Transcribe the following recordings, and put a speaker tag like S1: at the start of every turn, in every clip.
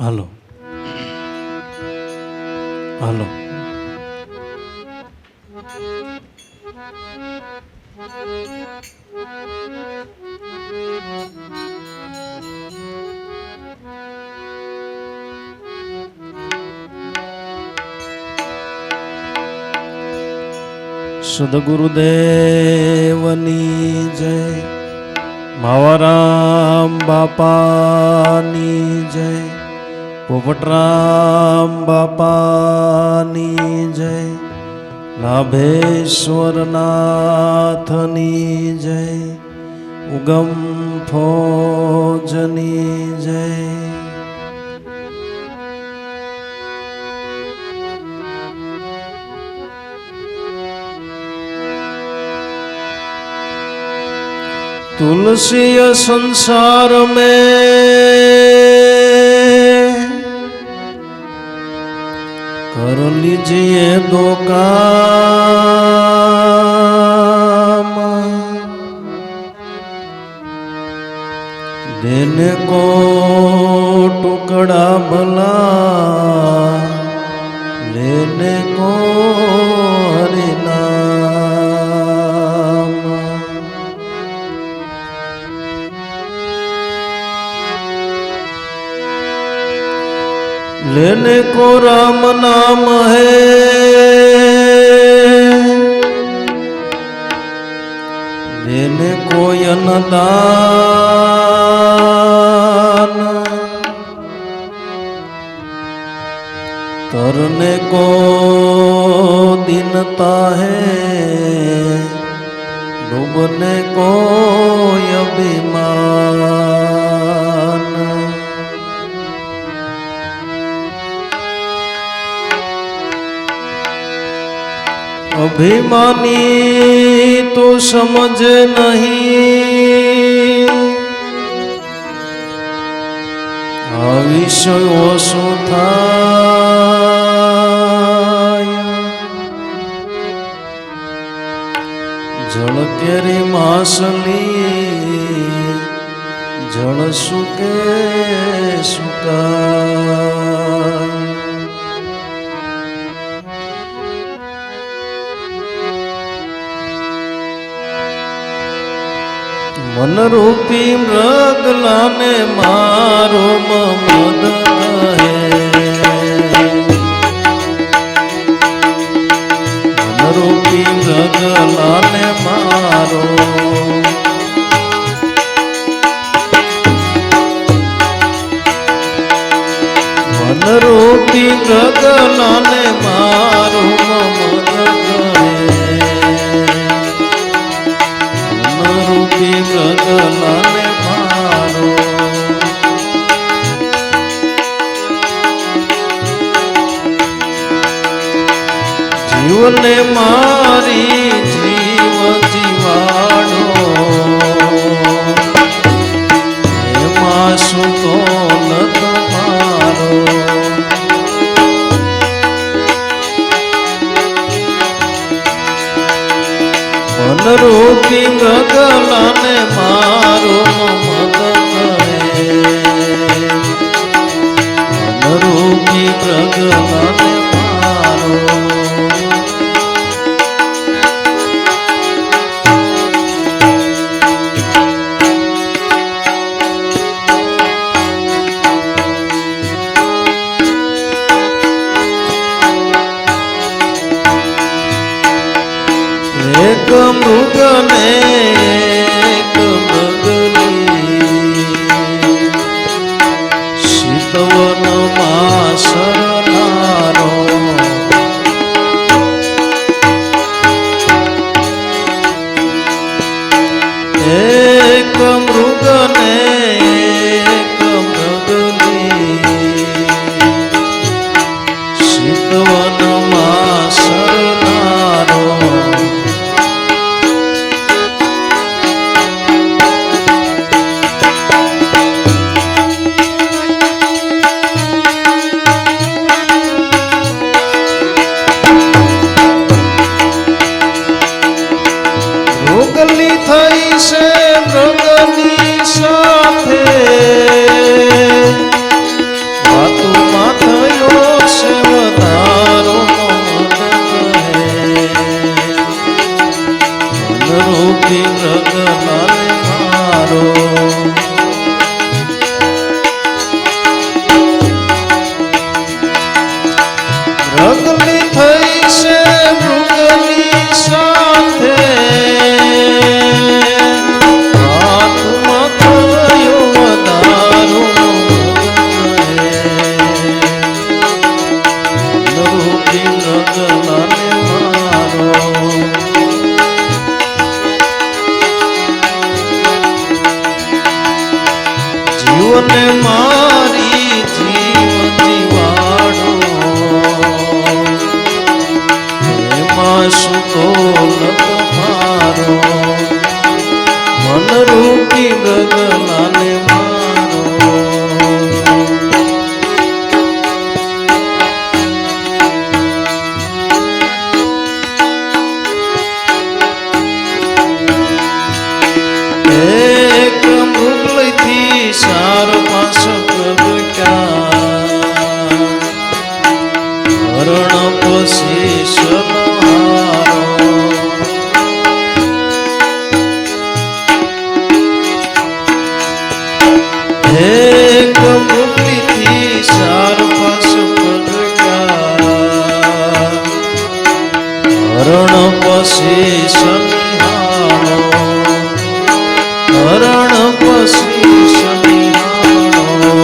S1: હાલો હાલો સદગુરુદેવની જય, માવારામ બાપાની જય, પોપટરામ બાપાની જય, નાભેશ્વરનાથની જય, ઉગમ ફોજની જય. तुलसी संसार में कर लीजिए दो काम, देने को टुकड़ा भला, लेने को हरिनाम. लेने को राम नाम है, देने को अन्नदान, तरने को दीनता है, डूबने को अभिमान. अभिमानी तो समझ नहीं, विषयो सुथाय. जल केरी मासली, जल सुके सुकाय. मन रूपी मृगला ने मारो ममद है, मन रूपी मृगला ने मारो, मन रूपी मृगला ने मारो ममद है, मृगला ने मारो. जीव ने मारी जीव जीवाड़ो, मासु तो न तुम्हारो. मन रूपी मृगला ने मारो ममद करे, मन रूपी मृगला ने मारो. एक मृग ने एक मृगली, शीतवन मां सरनारो. एक मृग ने एक मृगली, शीतवन मां सरनारो. રૂપી મૃગલાલ મારો મૃગલી થઈ છે મૃગની સાથે હાથમાં થયો વધારો રૂપી મૃગલાલ મારો જીવને મારી જીવ જીવાડો એમાં સુતો લત મારો મન રૂપી મૃગલાલ મારો એક મૃગલથી ચાર પાંચ પ્રગટ્યા હરણ પછી સલહારો એક મૃગલીથી ચાર પાંચ પ્રગટ્યા હરણ પછી સનિહાળો હરણ પછી સનિહાળો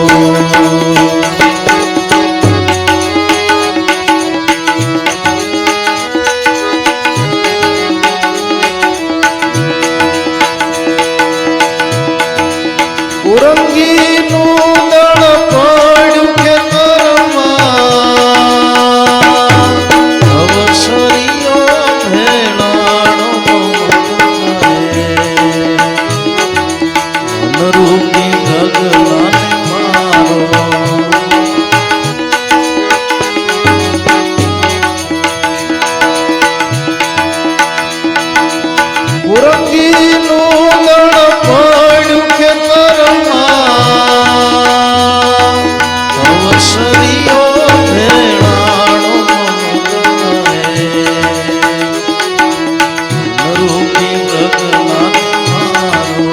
S1: ઉરંગીનું દળ પડ્યું ખેતરમાં અવસરીઓ ભેળાણો રૂપી મૃગલાલ મારો ઉરંગીનું દળ પડ્યું ખેતરમાં અવસરીઓ ભેળાણો રૂપી મૃગલાલ મારો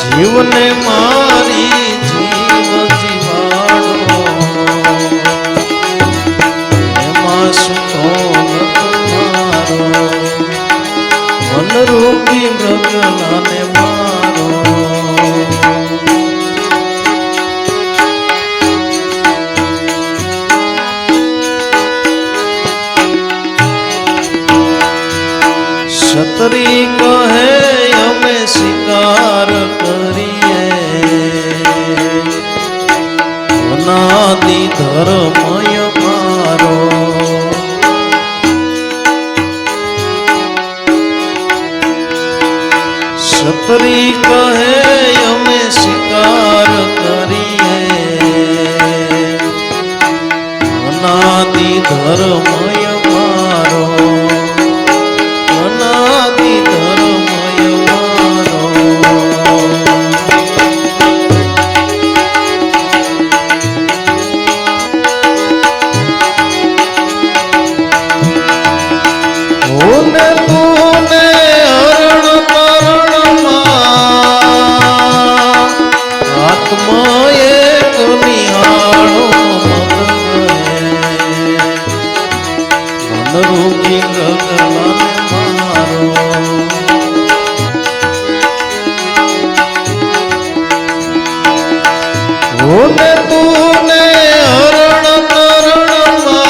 S1: જીવને મારી જીવ જીવાડો એમાં સુતો લત મારો મન રૂપી મૃગલાલ મારો છત્રી કહે અમે શિકાર કરીએ અનાદિ ધર્મય મારો છત્રી કહે અમે શિકાર કરીએ અનાદિ ધર્મય મારો અનાદિ ધર્મય મારો ઓને તુને હરણ તરણમાં આત્મા એક નિહાળો મન રૂપી મૃગલાલ મારો ઓને તુને હરણ તરણમાં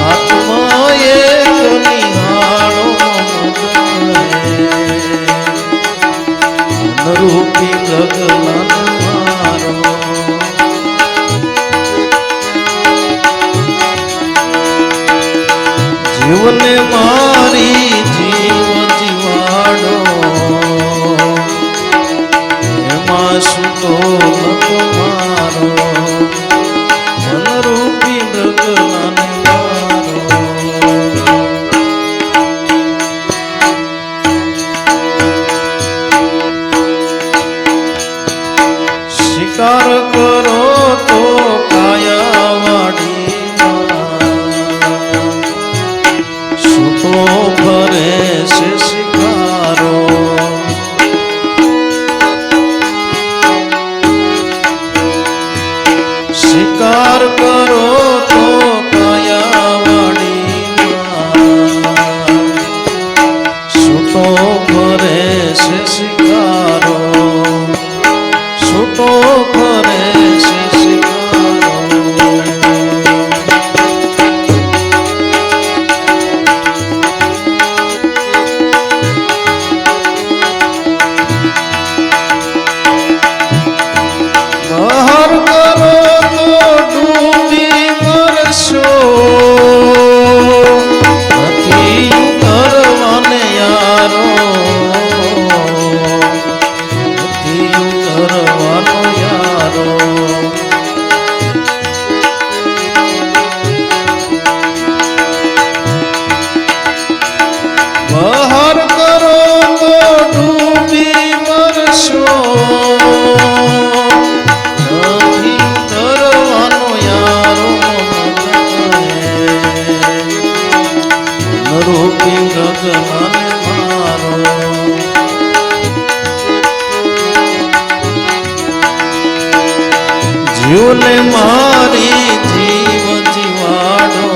S1: આત્મા એક નિહાળો મન રૂપી મૃગલાલ મારો જીવને મારી જીવ જીવાડો એમાં સુતો લત મારો મન રૂપી મૃગલાલ મારો શિકાર કરો તો કાયા શિકાર કરો તો કાયાવાડીમાં છૂટો ફરે છે શિકારો, છૂટો ફરે છે શિકારો. બહાર કરો તો ડૂબી મરશો, નથી કરવાને યારો, નથી કરવાનો યારો. બહાર કરો તો ડૂબી મરશો, રૂપી ગગનને મારો. જીવને મારી જીવ જીવાડો,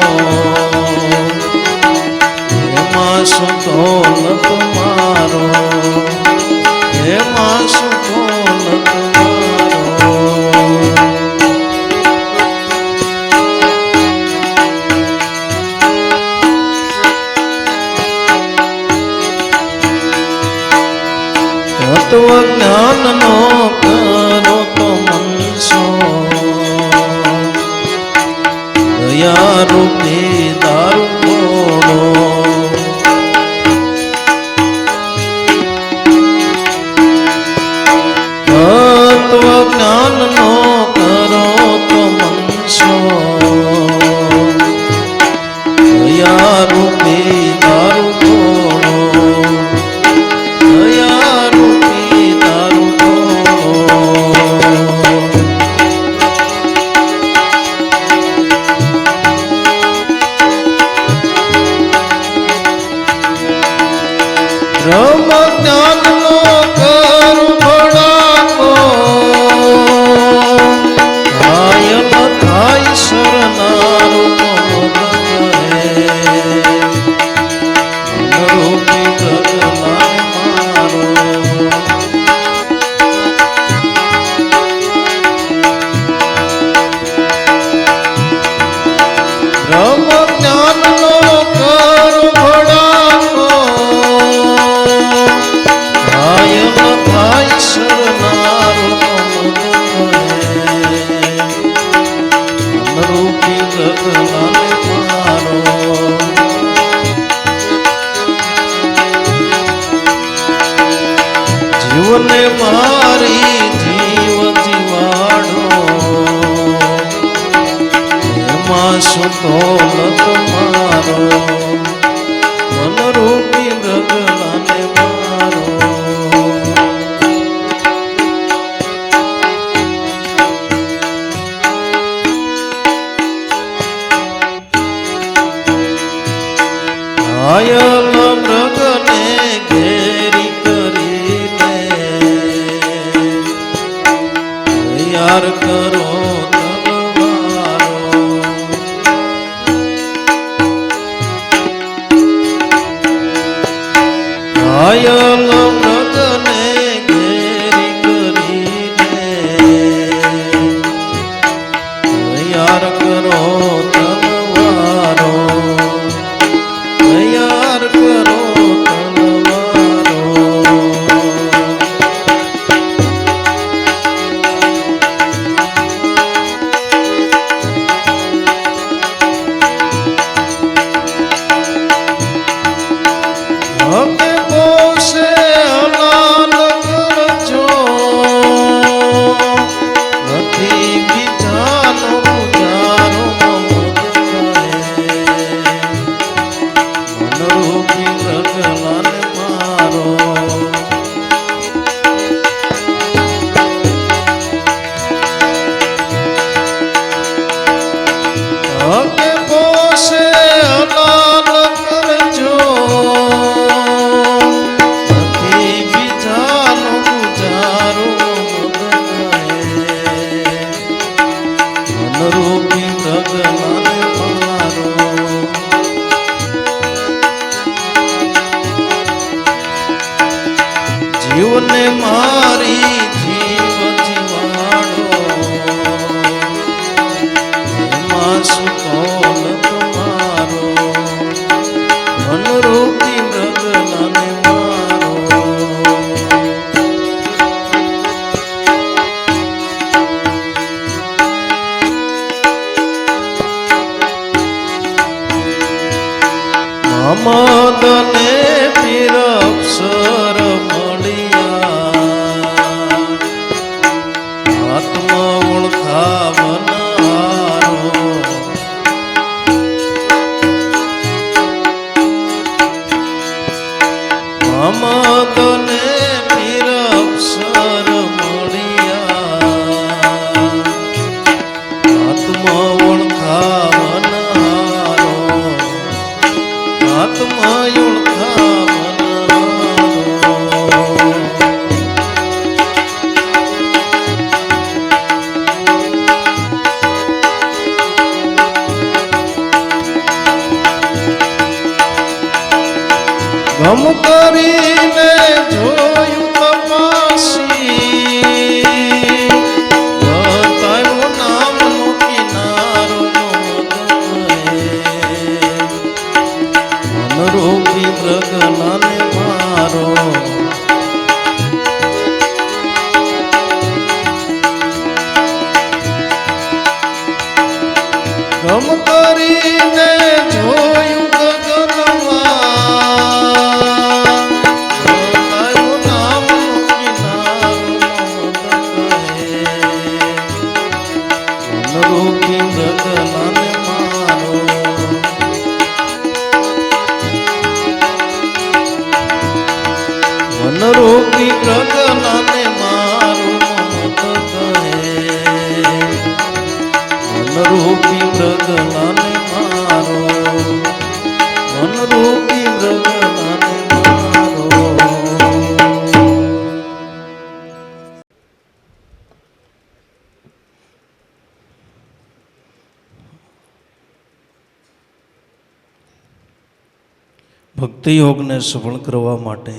S1: એમાં શું દોલત મારો, એમાં શું દોલત મારો. તત્વજ્ઞાનનો કરો તો મનસો, દયા રૂપી દારૂ ઘોડો. તત્વજ્ઞાનનો કરો તો મનસો, દયા રૂપી દારૂ ઘોડો, દયા રૂપી દારૂ ઘોડો. બ્રહ્મ જ્ઞાનનો કર ભડાકો, ઘાયલ થાય શરનારું મનરૂપી પ્રગલાને મારો. બ્રહ્મ જ્ઞાનનો કર ભડાકો, ઘાયલ થાય શરનારું મનરૂપી પ્રગલાને મારો. જીવને મારી જીવ જીવાડો, એમાં શું દોલત મારો, મનરૂપી મૃગલાને મારો. ઘાયલ મૃગને ઘેરી કરીને તૈયાર કરો તલવારો. ઘાયલ મૃગને ઘેરી કરીને તૈયાર કરો તલવારો, તૈયાર કરો તલવારો. હકે પોષે મદને પીર અક્ષર મળ્યા આત્મા ઓળખાવનારો મદને પીર અક્ષર મળ્યા આત્મા ઓળખાવનારો આત્મા ગમ કરીને જોયું તપાસી બતાવ્યું નામનો કિનારો મનરૂપી મૃગલાને મારો ગમ કરીને જોયું મનરૂપી પ્રગલાને મારું મમત કહે મનરૂપી પ્રગલાને મારો મનરૂપી પ્રગલાને મારો. ભક્તિ યોગને સફળ કરવા માટે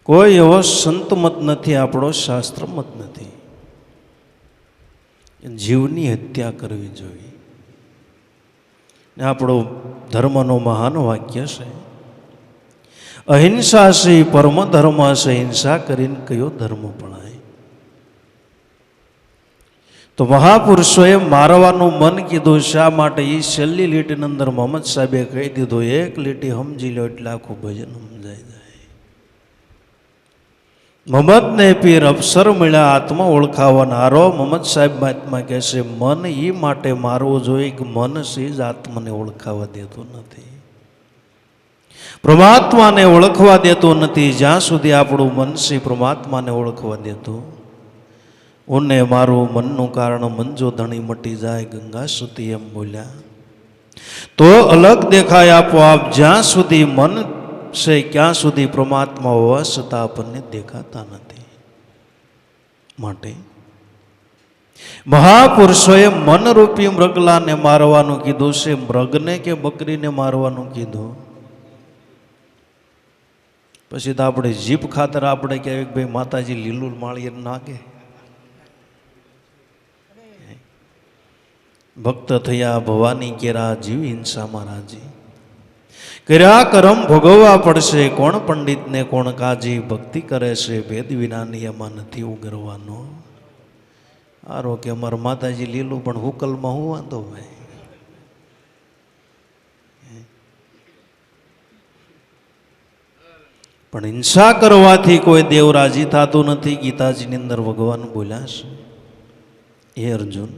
S1: કોઈ એવો સંત મત નથી, આપણો શાસ્ત્ર મત નથી. જીવની હત્યા કરવી જોઈએ. આપણો ધર્મનો મહાન વાક્ય છે, અહિંસા છે પરમ ધર્મ છે, હિંસા કરીને કયો ધર્મ પણાય. તો મહાપુરુષોએ મારવાનું મન કીધું. શા માટે? એ છેલ્લી લીટીની અંદર મોહમ્મદ સાહેબે કહી દીધું, એક લીટી સમજી લો એટલે આખું ભજન સમજાઈ જાય. મોહમ્મદને પીર અવસર મળ્યા આત્મા ઓળખાવનારો. મોહમ્મદ સાહેબ મહાત્મા કહે છે, મન એ માટે મારવું જોઈએ કે મન છે જ આત્માને ઓળખાવા દેતું નથી, પરમાત્માને ઓળખવા દેતું નથી. જ્યાં સુધી આપણું મન છે પરમાત્માને ઓળખવા દેતું, ઉને મારું મનનું કારણ મંજો ધણી મટી જાય ગંગા સુતી એમ બોલ્યા તો અલગ દેખાય આપોઆપ. જ્યાં સુધી મન છે ક્યાં સુધી પરમાત્મા હોવા છતાં આપણને દેખાતા નથી. માટે મહાપુરુષોએ મનરૂપી મૃગલાને મારવાનું કીધું છે. મૃગને કે બકરીને મારવાનું કીધું? પછી તો આપણે જીભ ખાતર આપણે કહેવાય કે ભાઈ માતાજી લીલું માળીએ નાખે. ભક્ત થયા ભવાની કેરા જીવ હિંસામાં રાજી. કર્યા કરમ ભોગવવા પડશે, કોણ પંડિતને કોણ કાજી. ભક્તિ કરે છે ભેદ વિનાની એમાં નથી ઉગરવાનો. આરો કે અમારા માતાજી લીલું પણ હુકલમાં હું વાંધો ભાઈ. પણ હિંસા કરવાથી કોઈ દેવ રાજી થતું નથી. ગીતાજીની અંદર ભગવાન બોલ્યા છે, હે અર્જુન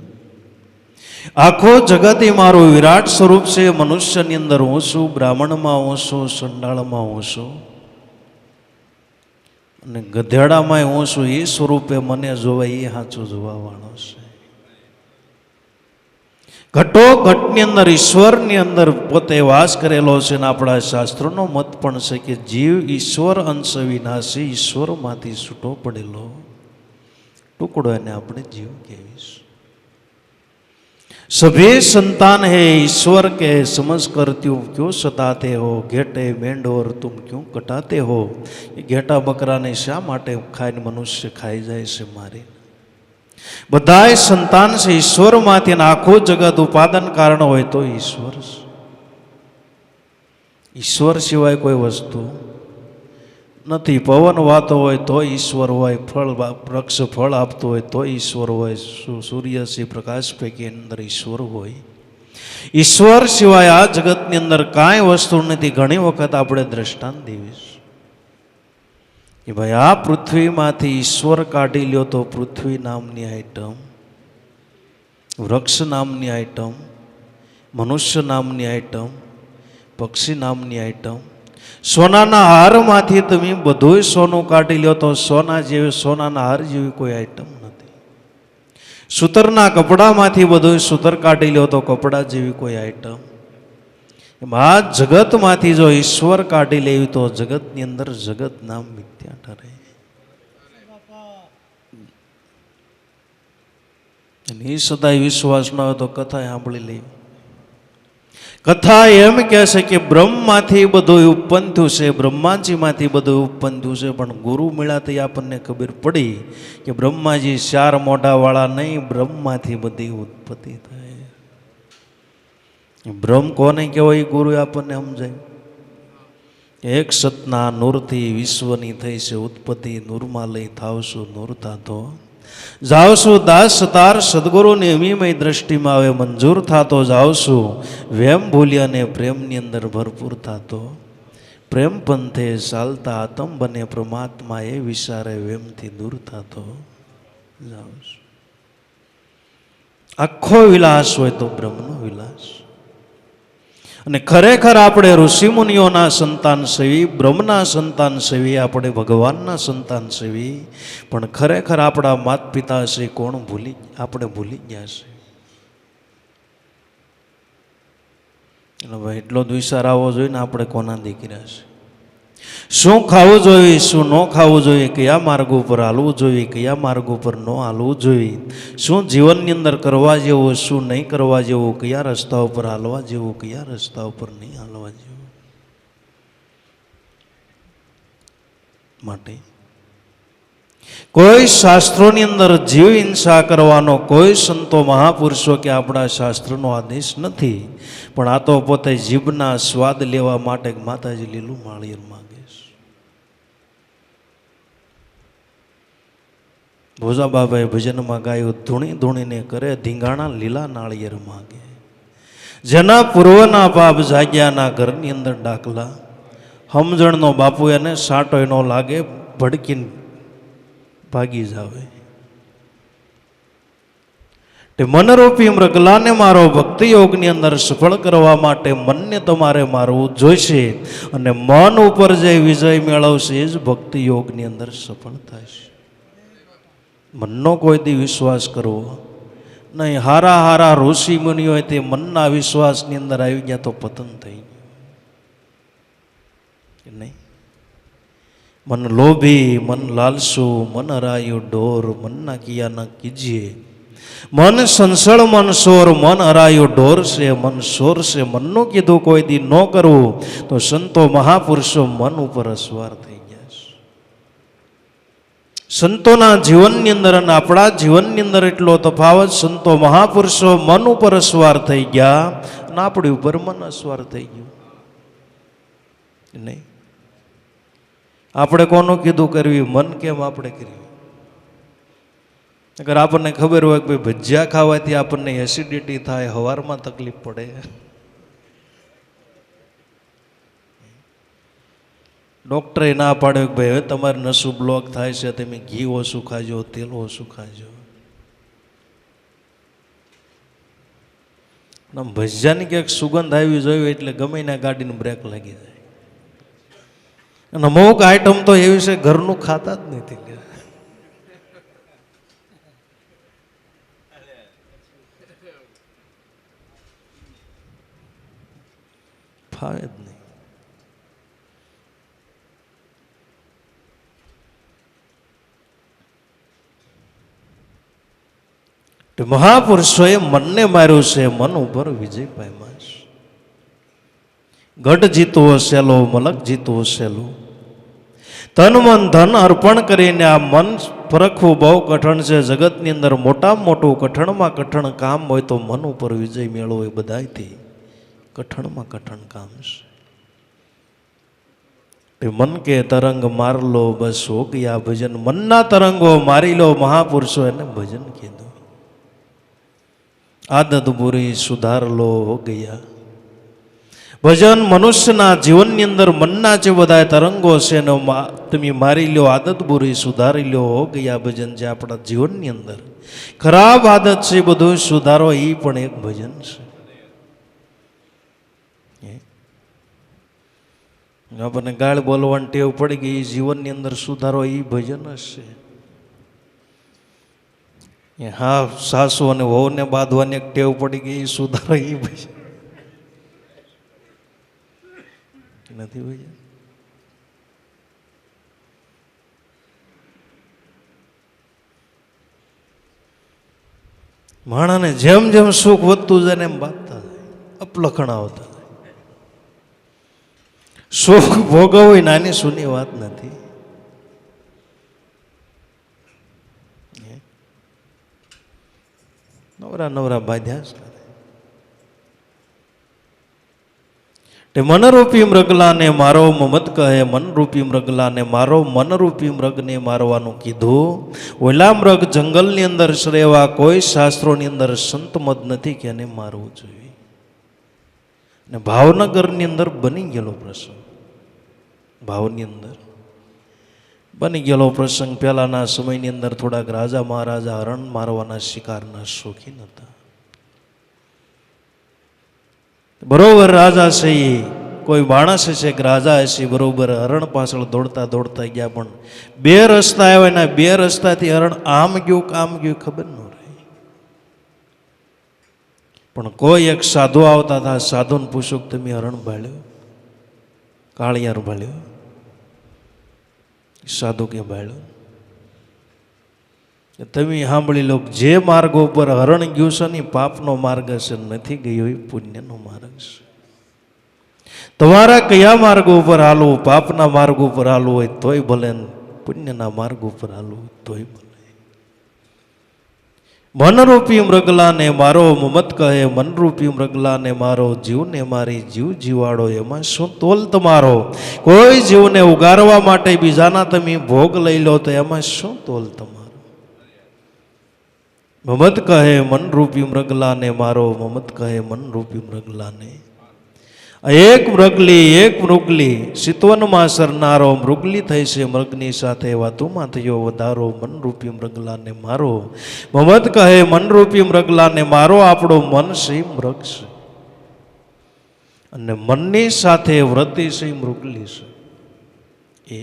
S1: આખો જગત એ મારું વિરાટ સ્વરૂપ છે. મનુષ્યની અંદર હું છું, બ્રાહ્મણમાં હું છું, સંડાળમાં હું છું અને ગધેડામાં હું છું. એ સ્વરૂપે મને જોવાય એ સાચું જોવાવાળો છે. ઘટો ઘટની અંદર ઈશ્વરની અંદર પોતે વાસ કરેલો છે. અને આપણા શાસ્ત્રોનો મત પણ છે કે જીવ ઈશ્વર અંશ વિનાશી, ઈશ્વરમાંથી છૂટો પડેલો ટુકડો એને આપણે જીવ કહેવીશું. सभी संतान है ईश्वर के, समझ कर तुम क्यों सताते हो. घेटे मेंढोर तुम क्यों कटाते हो. घेटा बकरा ने शा माटे खाई मनुष्य खाई जाए से मारे. बधाय संतान से ईश्वर माथी आखो जगत उत्पादन कारण होय तो ईश्वर. ईश्वर सिवाय कोई वस्तु નથી. પવન વાતો હોય તો ઈશ્વર હોય, ફળ વૃક્ષ ફળ આપતો હોય તો ઈશ્વર હોય, સૂર્ય છે પ્રકાશ પૈકી અંદર ઈશ્વર હોય. ઈશ્વર સિવાય આ જગતની અંદર કાંઈ વસ્તુ નથી. ઘણી વખત આપણે દ્રષ્ટાંત દેવીશ કે ભાઈ આ પૃથ્વીમાંથી ઈશ્વર કાઢી લ્યો તો પૃથ્વી નામની આઈટમ, વૃક્ષ નામની આઈટમ, મનુષ્ય નામની આઈટમ, પક્ષી નામની આઈટમ, સોનાના હારમાંથી તમે બધું સોનું કાઢી લ્યો તો સોનાના હાર જેવી કોઈ આઈટમ નથી. સૂતરના કપડામાંથી બધું સૂતર કાઢી લ્યો તો કપડા જેવી કોઈ આઈટમ. આ જગતમાંથી જો ઈશ્વર કાઢી લેવી તો જગતની અંદર જગત નામ મિથ્યા ઠરે. એ સદાય વિશ્વાસ ન હોય તો કથા સાંભળી લેવી. કથા એમ કહે છે કે બ્રહ્મમાંથી બધું ઉત્પન્ન થયું છે, બ્રહ્માજીમાંથી બધું ઉત્પન્ન થયું છે, પણ ગુરુ મળ્યાથી આપણને ખબર પડી કે બ્રહ્માજી 4 મોઢાવાળા નહીં, બ્રહ્મમાંથી બધી ઉત્પત્તિ થાય. બ્રહ્મ કોને કહેવાય ગુરુ આપણને સમજાય. એક સતના નૂરથી વિશ્વની થઈ છે ઉત્પત્તિ, નૂરમાં લઈ થાવશું નૂર થાતો જાવશું, દાસ તાર સદગુરુની અમીમય દ્રષ્ટિમાં આવે મંજૂર થાતો જાવશું, વેમ ભૂલી અને પ્રેમની અંદર ભરપૂર થાતો, પ્રેમ પંથે ચાલતા આતમ બને પરમાત્મા એ વિચારે વેમથી દૂર થાતો જાવશું. આખો વિલાસ હોય તો બ્રહ્મનો વિલાસ. અને ખરેખર આપણે ઋષિમુનિઓના સંતાન સેવી, બ્રહ્મના સંતાન સેવી, આપણે ભગવાનના સંતાન સેવી, પણ ખરેખર આપણા માત પિતા છે કોણ આપણે ભૂલી ગયા છે. એટલે ભાઈ એટલો જ વિચાર આવવો જોઈએ ને આપણે કોના દીકરા છે. શું ખાવું જોઈએ, શું ન ખાવું જોઈએ, કયા માર્ગ ઉપર હાલવું જોઈએ, કયા માર્ગ ઉપર ન હાલવું જોઈએ, શું જીવનની અંદર કરવા જેવું, શું નહીં કરવા જેવું, કયા રસ્તા ઉપર હાલવા જેવું, કયા રસ્તા ઉપર નહીં હાલવા જેવું. માટે કોઈ શાસ્ત્રોની અંદર જીવ હિંસા કરવાનો કોઈ સંતો મહાપુરુષો કે આપણા શાસ્ત્રનો આદેશ નથી, પણ આ તો પોતે જીભના સ્વાદ લેવા માટે માતાજી લીલું માળિયર માંગે છે. ભોજા બાબાએ ભજનમાં ગાયું, ધૂણી ધૂણીને કરે ધીંગાણા લીલા નાળિયેર માંગે. જેના પૂર્વના પાપ જાગ્યાના ઘરની અંદર ડાકલા, સમજણનો બાપુ એને સાટો ન લાગે, ભડકીને ભાગી જાવે. તે મનરૂપી મૃગલાને મારો ભક્તિ યોગની અંદર સફળ કરવા માટે મનને તમારે મારવું જોઈશે, અને મન ઉપર જે વિજય મેળવશે એ જ ભક્તિ યોગની અંદર સફળ થશે. મનનો કોઈ દી વિશ્વાસ કરવો નહીં. હારા હારા ઋષિ મુનિઓ તે મનના વિશ્વાસની અંદર આવી ગયા તો પતન થઈ ગયું નહીં. મન લોભી, મન લાલસુ, મન હરાયું ઢોર, મનના કિયા ન કીજીએ. મન સંસળ મન સોર, મન હરાયું ઢોર છે, મન સોર છે. મનનું કીધું કોઈ દી ન કરવું તો સંતો મહાપુરુષો મન ઉપર અસવાર થઈ ગયા છે. સંતોના જીવનની અંદર અને આપણા જીવનની અંદર એટલો તફાવત. સંતો મહાપુરુષો મન ઉપર અસવાર થઈ ગયા અને આપણી ઉપર મન અસવાર થઈ ગયું નહીં. આપણે કોનું કીધું કરવી, મન કેમ આપણે કરવી? અગર આપણને ખબર હોય કે ભાઈ ભજીયા ખાવાથી આપણને એસિડિટી થાય, હવારમાં તકલીફ પડે, ડૉક્ટરે ના પાડ્યો કે ભાઈ હવે તમારે નસું બ્લોક થાય છે, તમે ઘી ઓછું ખાજો, તેલ ઓછું ખાજો. ભજીયાની ક્યાંક સુગંધ આવી જોઈએ એટલે ગમે ના ગાડીની બ્રેક લાગી જાય. અને અમુક આઈટમ તો એવી છે ઘરનું ખાતા જ નથી, ફાવે જ નહીં. મહાપુરુષોએ મનને માર્યું છે, મન ઉપર વિજય પામ્યા છે. ગઢ જીતવો સહેલો, મલક જીતવો સહેલો. તન મન ધન અર્પણ કરીને આ મન પરખવું બહુ કઠણ છે. જગતની અંદર મોટામાં મોટું કઠણમાં કઠણ કામ હોય તો મન ઉપર વિજય મેળવો એ બધાથી કઠણમાં કઠણ કામ છે. મન કે તરંગ માર લો બસ હો ગયા ભજન. મનના તરંગો મારી લો, મહાપુરુષો એને ભજન કીધું. આદત બુરી સુધાર લો હો ગયા. ભજન મનુષ્યના જીવનની અંદર મનના જે બધા તરંગો છે ને તમે મારી લ્યો, આદત બુરી સુધારી લ્યો હો ગયા. ભજન જે આપણા જીવનની અંદર ખરાબ આદત છે બધું સુધારો, એ પણ એક ભજન છે. આપણને ગાળ બોલવાની ટેવ પડી ગઈ, એ જીવનની અંદર સુધારો એ ભજન હશે. હા, સાસુ અને વહુને બાંધવાની એક ટેવ પડી ગઈ, એ સુધારો એ ભજન નથી. ભજન માણાને જેમ જેમ સુખ વધતું જાય ને એમ બાંધતા જાય, અપલખણા આવતા જાય. સુખ ભોગવવી નાની સૂની વાત નથી. નવરા નવરા બાંધ્યા જ કરે. તે મનરૂપી મૃગલાને મારો મમત કહે, મનરૂપી મૃગલાને મારો, મનરૂપી મૃગને મારવાનું કીધું. ઓલા મૃગ જંગલની અંદર શ્રેવા કોઈ શાસ્ત્રોની અંદર સંતમત નથી કે એને મારવું જોઈએ. ને ભાવનગરની અંદર બની ગયેલો પ્રસંગ, ભાવની અંદર બની ગયેલો પ્રસંગ. પહેલાના સમયની અંદર થોડાક રાજા મહારાજા હરણ મારવાના શિકારના શોખીન હતા. બરોબર રાજા છે, એ કોઈ માણસ છે કે રાજા હશે, બરોબર હરણ પાછળ દોડતા દોડતા ગયા, પણ બે રસ્તા આવ્યા, એના બે રસ્તાથી હરણ આમ ગયું કે આમ ગયું ખબર ન રહી. પણ કોઈ એક સાધુ આવતા હતા, સાધુને પૂછ્યું કે તમે હરણ ભાળ્યો, કાળિયાર ભાળ્યો? સાધુ કે ભાળ્યો. તમે સાંભળી લો, જે માર્ગ ઉપર હરણ ગયું છે ને પાપનો માર્ગ છે, નથી ગયો એ પુણ્યનો માર્ગ છે. તમારા કયા માર્ગ ઉપર હાલવું? પાપના માર્ગ ઉપર હાલવું હોય તોય ભલે, પુણ્યના માર્ગ ઉપર હાલવું હોય તોય ભલે. મનરૂપી મૃગલાને મારો મમત કહે, મનરૂપી મૃગલાને મારો, જીવને મારી જીવ જીવાડો, એમાં શું તોલ તમારો? કોઈ જીવને ઉગારવા માટે બીજાના તમે ભોગ લઈ લો તો એમાં શું તોલ તમારો? મમત કહે મનરૂપી મૃગલાને મારો, મમત કહે મનરૂપી મૃગલાને. એક મૃગલી સિતવનમાં સરનારો, મૃગલી થઈ છે મૃગની સાથે વાતુમાં થયો વધારો. મનરૂપી મૃગલાને મારો, મમત કહે મનરૂપી મૃગલાને મારો. આપણો મન છે મૃગ છે, અને મનની સાથે વ્રતિ છે મૃગલી છે. એ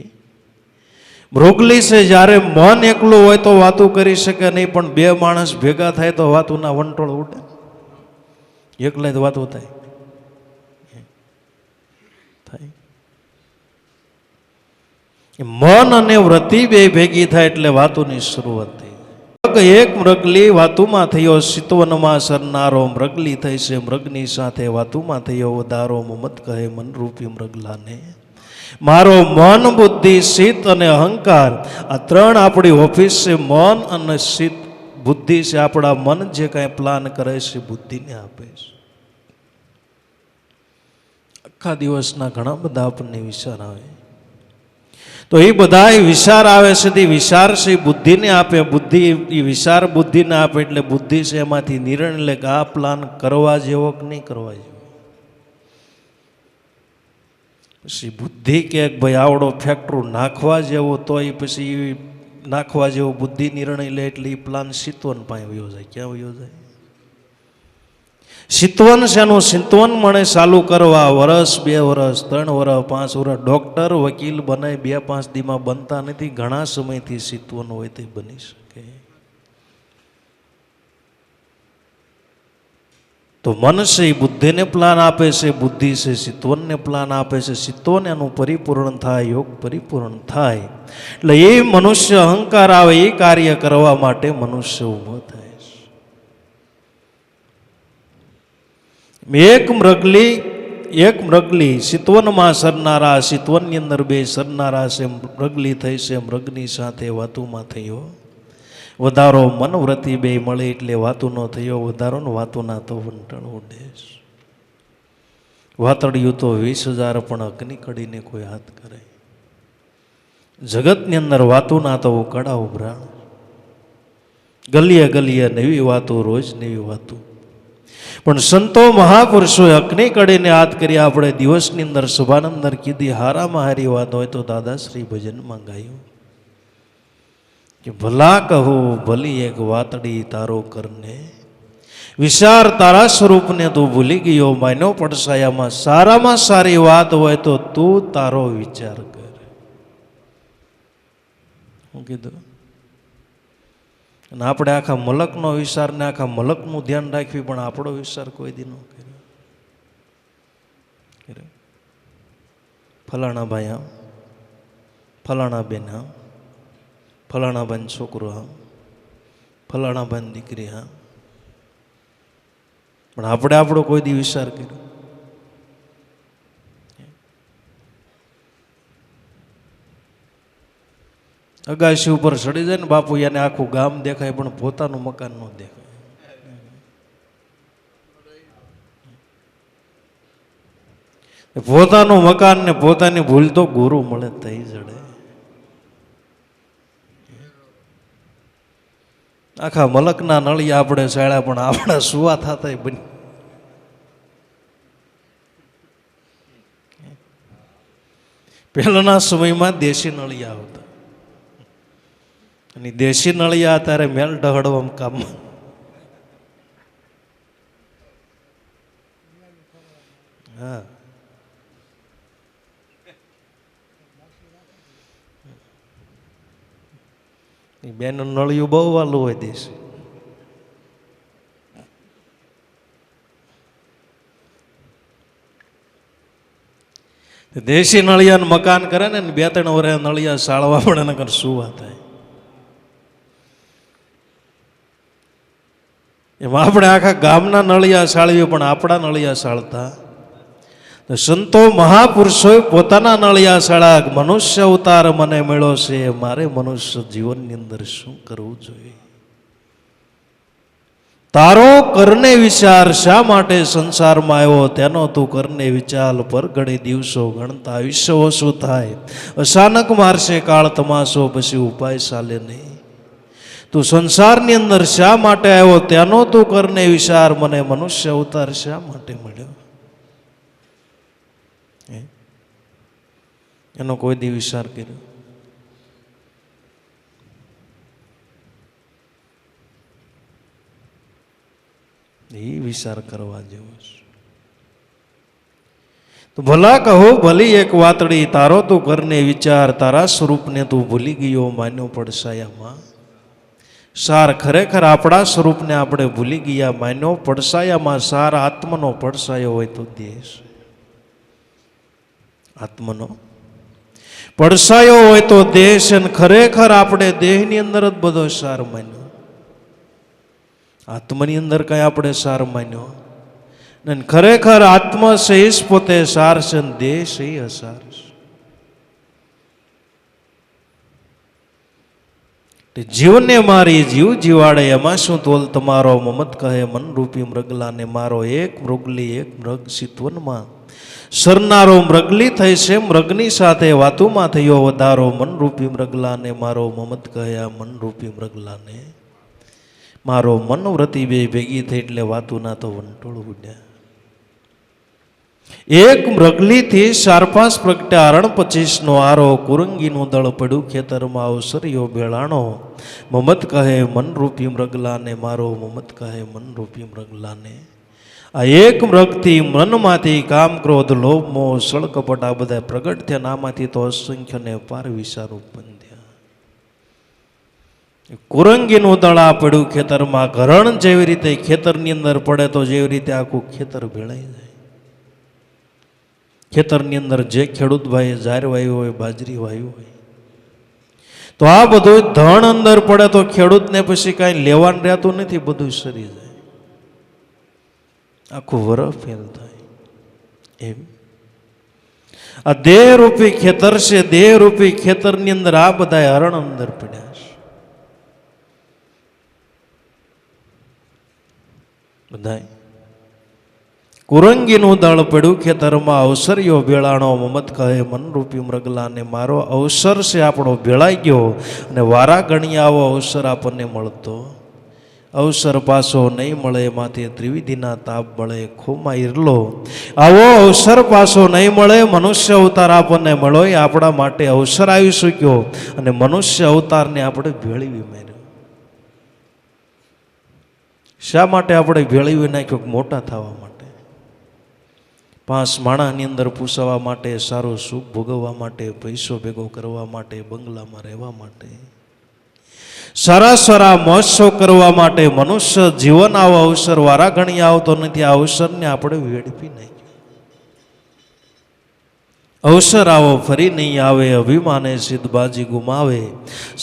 S1: મૃગલી છે, જ્યારે મન એકલું હોય તો વાતું કરી શકે નહીં, પણ બે માણસ ભેગા થાય તો વાતુના વંટોળ ઉડે. એકલા જ વાતો થાય. મન અને વ્રતિ બે ભેગી થાય એટલે વાતોની શરૂઆત થઈ. એક મૃગલી વાતુમાં થયો, સિતવનમાં સરનારો, મૃગલી થઈ છે મૃગની સાથે વાતુમાં થયો વધારો. મમત કહે મનરૂપી મૃગલાને મારો. મન, બુદ્ધિ, ચિત્ત અને અહંકાર, આ ત્રણ આપણી ઓફિસ છે. મન અને ચિત્ત, બુદ્ધિ છે. આપણા મન જે કાંઈ પ્લાન કરે છે બુદ્ધિને આપે છે. આખા દિવસના ઘણા બધા આપણને વિચાર આવે, તો એ બધા વિચાર આવે છે તે વિચાર છે બુદ્ધિને આપે. બુદ્ધિ એ વિચાર બુદ્ધિને આપે એટલે બુદ્ધિ છે એમાંથી નિર્ણય લે કે આ પ્લાન કરવા જેવો કે નહીં કરવા જેવો. પછી બુદ્ધિ કે ભાઈ આવડો ફેક્ટરું નાખવા જેવો, તો એ પછી નાખવા જેવો બુદ્ધિ નિર્ણય લે એટલે એ પ્લાન સિતવન પાસે વયો જાય. ક્યાં વયો જાય? સિતવન શેનું? સિતવન મળે ચાલુ કરવા. વર્ષ, 2 વર્ષ, 3 વર્ષ, 5 વર્ષ. ડૉક્ટર, વકીલ બને 2-5 દીમાં બનતા નથી. ઘણા સમયથી સિતવન હોય તે બની શકે. તો મન છે એ બુદ્ધિને પ્લાન આપે છે, બુદ્ધિ છે સિતવનને પ્લાન આપે છે. સિતવન એનું પરિપૂર્ણ થાય, યોગ પરિપૂર્ણ થાય એટલે એ મનુષ્ય અહંકાર આવે, એ કાર્ય કરવા માટે મનુષ્ય ઊભો થાય. એક મૃગલી સિતવનમાં સરનારા, સિતવનની અંદર બે સરનારા છે. મૃગલી થઈ છે મૃગની સાથે વાતુમાં થયો વધારો. મનવ્રતિ બે મળે એટલે વાતુનો થયો વધારો. ને વાતુના તો વંટણ ઉડે. વાતડિયું તો 20,000 પણ અગ્નિ કડીને કોઈ હાથ કરે. જગતની અંદર વાતુના તો કડા ઉભરા. ગલીએ ગલીએ નવી વાતો, રોજ નવી વાતો. પણ સંતો મહાપુરુષોએ અગ્નિ કડીને હાથ કરી આપણે દિવસની અંદર સભાની અંદર કીધી હારામાં હારી વાત હોય તો દાદાશ્રી ભજનમાં ગાયું કે ભલા કહું ભલી એક વાતડી તારો કરને વિચાર તારા સ્વરૂપને તું ભૂલી ગયો માન્યો પડસાયામાં સારામાં સારી વાત હોય તો તું તારો વિચાર કર. હું કીધું અને આપણે આખા મલકનો વિચાર ને આખા મલકનું ધ્યાન રાખવી પણ આપણો વિચાર કોઈ દી ન કર્યો. ફલાણા ભાઈ આમ, ફલાણા બેન આમ, ફલાણા ભાઈ છોકરો આમ, ફલાણા ભાઈ દીકરી આમ, પણ આપણે આપણો કોઈ દી વિચાર કર્યો. અગાશી ઉપર ચડી જાય ને બાપુ એને આખું ગામ દેખાય પણ પોતાનું મકાન ન દેખાય. પોતાનું મકાન ને પોતાની ભૂલ તો ગુરુ મળે થઈ જડે. આખા મલકના નળિયા આપણે સાળ્યા પણ આપણા સુવા થતા બની. પહેલાના સમયમાં દેશી નળિયા આવતા અને દેશી નળિયા અત્યારે મેલ ઢહડવામાં કામમાં. હા, બેન નળિયું બહુ વાલું હોય દેશી. દેશી નળિયા મકાન કરે ને 2-3 વર્ષ નળિયા સાળવા પડે ને કર સુવા થાય. એમાં આપણે આખા ગામના નળિયા સાળવીએ પણ આપણા નળિયા સાળતા. સંતો મહાપુરુષોએ પોતાના નળિયા સાળા મનુષ્ય અવતાર મને મળ્યો છે, મારે મનુષ્ય જીવનની અંદર શું કરવું જોઈએ? તારો કરને વિચાર શા માટે સંસારમાં આવ્યો તેનો તું કરને વિચાર પર ઘડી દિવસો ગણતા આયુષ્યો શું થાય? અચાનક મારશે કાળ તમાશો પછી ઉપાય ચાલે નહીં. તું સંસારની અંદર શા માટે આવ્યો તેનો તું કરને વિચાર, મને મનુષ્ય અવતાર શા માટે મળ્યો એનો કોઈ દી વિચાર કર્યો? એ વિચાર કરવા જેવો છે. તો ભલા કહો ભલી એક વાતડી તારો તું કરને વિચાર, તારા સ્વરૂપને તું ભૂલી ગયો માન્યો પડસાયામાં. સાર ખરેખર આપણા સ્વરૂપને આપણે ભૂલી ગયા માન્યો પડસાયામાં. સાર આત્મનો પડસાયો હોય તો દેશ, આત્મનો પડસાયો હોય તો દેશ. અને ખરેખર આપણે દેહની અંદર જ બધો સાર માન્યો, આત્મની અંદર કઈ આપણે સાર માન્યો ને. ખરેખર આત્મ સહિત પોતે સાર છે, દેહ સહી અસાર છે. જીવને મારી જીવ જીવાડે એમાં શું તોલ તમારો? મમત કહે મનરૂપી મૃગલાને મારો એક મૃગલી એક મૃગ સિત્વનમાં સરનારો મૃગલી થઈ છે, મૃગની સાથે વાતુમાં થયો વધારો. મનરૂપી મૃગલાને મારો મમત કહે આ મનરૂપી મૃગલાને મારો મનવ્રતિ બે ભેગી થઈ એટલે વાતું ના તો વંટોળ ઉડ્યા. એક મૃગલીથી 4-5 પ્રગટ્યા 25નો આરો. કુરંગીનું દળ પડ્યું ખેતરમાં અવસર્યો ભેળાણો. મમત કહે મનરૂપી મૃગલાને મારો મમત કહે મનરૂપી મૃગલાને. આ એક મૃગથી મનમાંથી કામ ક્રોધ લોભ મોહ સળકપટ આ બધા પ્રગટ થયા. નામાંથી તો અસંખ્ય ને પાર વિચાર ઉત્પન્ન થયા. કુરંગીનું દળા પડ્યું ખેતરમાં. ઘરણ જેવી રીતે ખેતરની અંદર પડે તો જેવી રીતે આખું ખેતર ભેળાઈ જાય. ખેતરની અંદર જે ખેડૂત ભાઈએ જાર વાવ્યું હોય, બાજરી વાવ્યું હોય, તો આ બધું ધણ અંદર પડે તો ખેડૂતને પછી કાંઈ લેવાનું રહેતું નથી, બધું સરી જાય, આખું વરફ ફેલ થાય. એમ આ દેહરૂપી ખેતર છે. દેહરૂપી ખેતરની અંદર આ બધા હરણ અંદર પડ્યા છે. બધા કુરંગીનું દળ પડ્યું ખેતરમાં અવસર્યો ભેળાણો. મમત કહે મનરૂપી મૃગલાને મારો અવસર છે આપણો ભેળાઈ ગયો અને વારા ગણી આવો અવસર આપણને મળતો. અવસર પાછો નહીં મળે માથે ત્રિવિધિના તાપ મળે ખોમાં ઈરલો આવો અવસર પાછો નહીં મળે મનુષ્ય અવતાર આપણને મળ્યો એ આપણા માટે અવસર આવી શક્યો અને મનુષ્ય અવતારને આપણે ભેળવી માર્યો. શા માટે આપણે ભેળવી નાખ્યો? મોટા થવા માટે, 5 માણાની અંદર પૂછવા માટે, સારું સુખ ભોગવવા માટે, પૈસો ભેગો કરવા માટે, બંગલામાં રહેવા માટે, સારા સારા મહોત્સવ કરવા માટે. મનુષ્ય જીવન આવો અવસર વારા ઘણી આવતો નથી. આ અવસરને આપણે વેડફી નાખ્યો. અવસર આવો ફરી નહીં આવે, અભિમાને સિદ્ધબાજી ગુમાવે,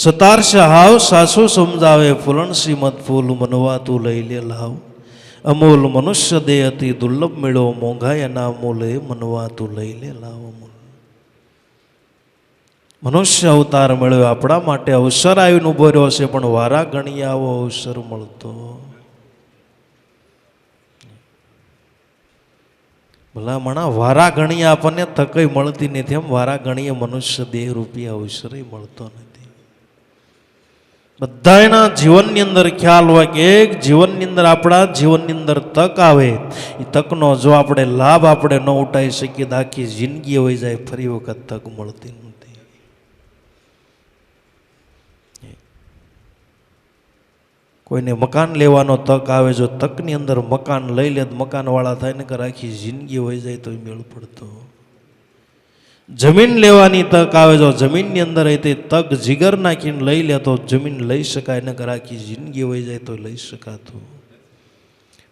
S1: સતારશ હાવ સાસુ સમજાવે, ફૂલણસી મત ફૂલ મનવા તું લઈ લે લાવ, અમૂલ મનુષ્ય દેહ અતિ દુર્લભ મેળો, મોંઘાઈ એના મૂલે મનવા તું લઈ લે લાવ. મનુષ્ય અવતાર મળ્યો આપણા માટે અવસર આવીને ઉભો રહ્યો છે, પણ વારા ગણી આવો અવસર મળતો. ભલા મણા વારા ગણી આપણને તકઈ મળતી નથી, એમ વારા ગણીએ મનુષ્ય દેહ રૂપી અવસર મળતો નથી. બધાના જીવનની અંદર ખ્યાલ હોય કે એક જીવનની અંદર આપણા જીવનની અંદર તક આવે, એ તકનો જો આપણે લાભ આપણે ન ઉઠાવી શકીએ તો આખી જિંદગી હોઈ જાય, ફરી વખત તક મળતી નથી. કોઈને મકાન લેવાનો તક આવે, જો તકની અંદર મકાન લઈ લે તો મકાનવાળા થાય ને કે આખી જિંદગી હોઈ જાય તો મેળ પડતો. જમીન લેવાની તક આવે, જો જમીનની અંદર તે તક જીગર નાખીને લઈ લે તો જમીન લઈ શકાય, ને કે આખી જિંદગી હોઈ જાય તો લઈ શકાતું.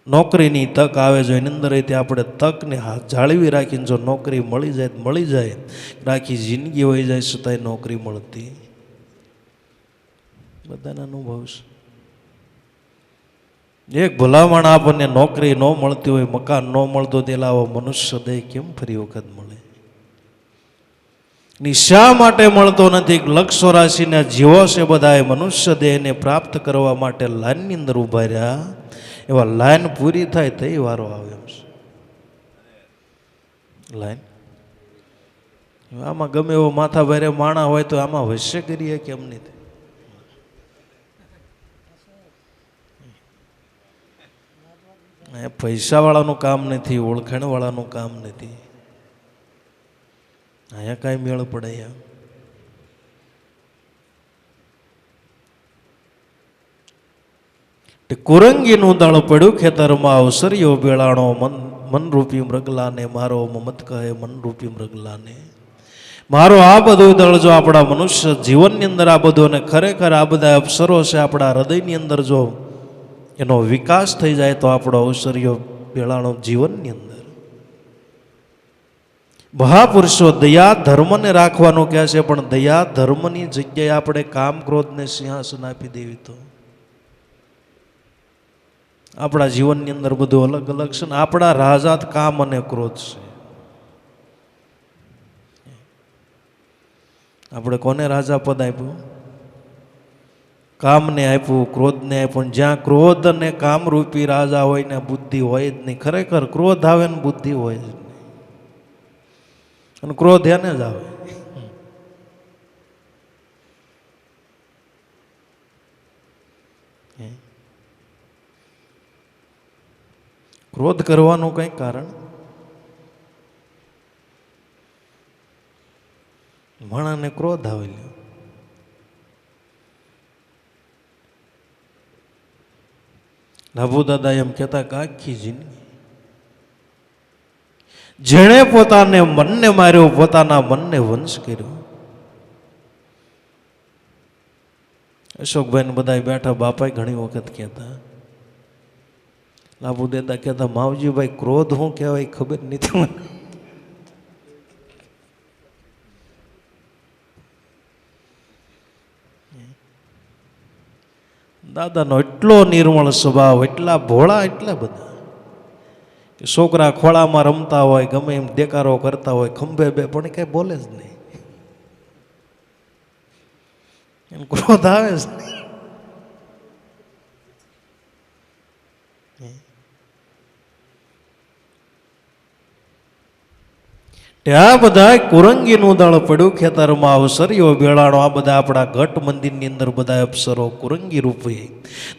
S1: નોકરીની તક આવે, જો એની અંદર તે આપણે તકને જાળવી રાખીને જો નોકરી મળી જાય તો મળી જાય, આખી જિંદગી હોઈ જાય છતાંય નોકરી મળતી. બધાના અનુભવ છે. એક ભલામણ આપણને નોકરી ન મળતી હોય, મકાન ન મળતો, તેલા આવો મનુષ્ય દેહ કેમ ફરી વખત મળે? શા માટે મળતો નથી? લક્ષો રાશિના જીવો છે બધાએ મનુષ્ય દેહને પ્રાપ્ત કરવા માટે લાઈનની અંદર ઉભા રહ્યા. એવા લાઈન પૂરી થાય તે વારો આવે એમ છે. લાઈન આમાં ગમે એવો માથા ભારે માણા હોય તો આમાં વશ્ય કરીએ કેમ નહીં? પૈસાવાળાનું કામ નથી, ઓળખાણવાળાનું કામ નથી. અહીંયા કાંઈ મેળ પડે? કુરંગીનું દળ પડ્યું ખેતરમાં, અવસરીઓ બેળાણો મનરૂપી મૃગલાને, મારો મમત કહે મનરૂપી મૃગલાને. મારો આ બધું દળ જો આપણા મનુષ્ય જીવનની અંદર આ બધું, અને ખરેખર આ બધા અવસરો છે આપણા હૃદયની અંદર જો એનો વિકાસ થઈ જાય તો આપણો અવસરીઓ બેળાણો જીવનની અંદર. મહાપુરુષો દયા ધર્મને રાખવાનું કહે છે, પણ દયા ધર્મની જગ્યાએ આપણે કામ ક્રોધને સિંહાસન આપી દેવી તો આપણા જીવનની અંદર બધું અલગ અલગ છે ને. આપણા રાજાત કામ અને ક્રોધ છે. આપણે કોને રાજા પદ આપ્યું? કામને આપ્યું, ક્રોધને આપ્યું. જ્યાં ક્રોધ અને કામ રૂપી રાજા હોય ને બુદ્ધિ હોય જ નહીં. ખરેખર ક્રોધ આવે ને બુદ્ધિ હોય જ નહીં, અને ક્રોધ એને જ આવે. ક્રોધ કરવાનું કંઈ કારણ? માણાને ક્રોધ આવે. લાભુ દાદા એમ કહેતા કે આખી જિંદગી જેણે પોતાને મનને માર્યો, પોતાના મનને વંશ કર્યો. અશોકભાઈ ને બધા બેઠા, બાપા ઘણી વખત કહેતા, લાભુ દાદા કહેતા, માવજીભાઈ ક્રોધ શું કહેવાય ખબર નથી મને. દાદાનો એટલો નિર્મળ સ્વભાવ, એટલા ભોળા, એટલા બધા કે છોકરા ખોળામાં રમતા હોય, ગમે એમ દેકારો કરતા હોય, ખંભે બે, પણ કઈ બોલે જ નહીં. એને ક્રોધ આવે જ નહીં. આ બધા કુરંગીનું દળ પડ્યું ખેતરમાં, અવસરીઓ બેળાણો. આ બધા આપણા ઘટ મંદિરની અંદર બધા અપ્સરો કુરંગી રૂપે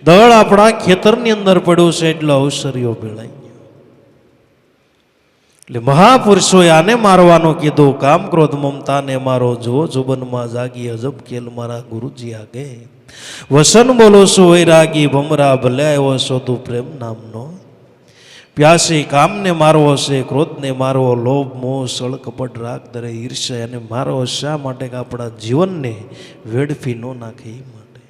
S1: દળ આપણા ખેતરની અંદર પડ્યું છે, એટલે અવસરીઓ બેળાઈ ગયો. એટલે મહાપુરુષોએ આને મારવાનું કીધું. કામ ક્રોધ મમતાને મારો, જો જોબનમાં જાગી અજબ ખેલ મારા ગુરુજી આગે. વસન બોલો છો વૈરાગી ભમરા, ભલે આવ્યો છો તું પ્રેમ નામનો. પ્યાસી કામને મારવો છે, ક્રોધને મારવો, લોભ મોહ સળ કપટ રાગ દરે ઈર્ષ્યા એને મારવો. શા માટે? કે આપણા જીવનને વેડફી ન નાખે એ માટે.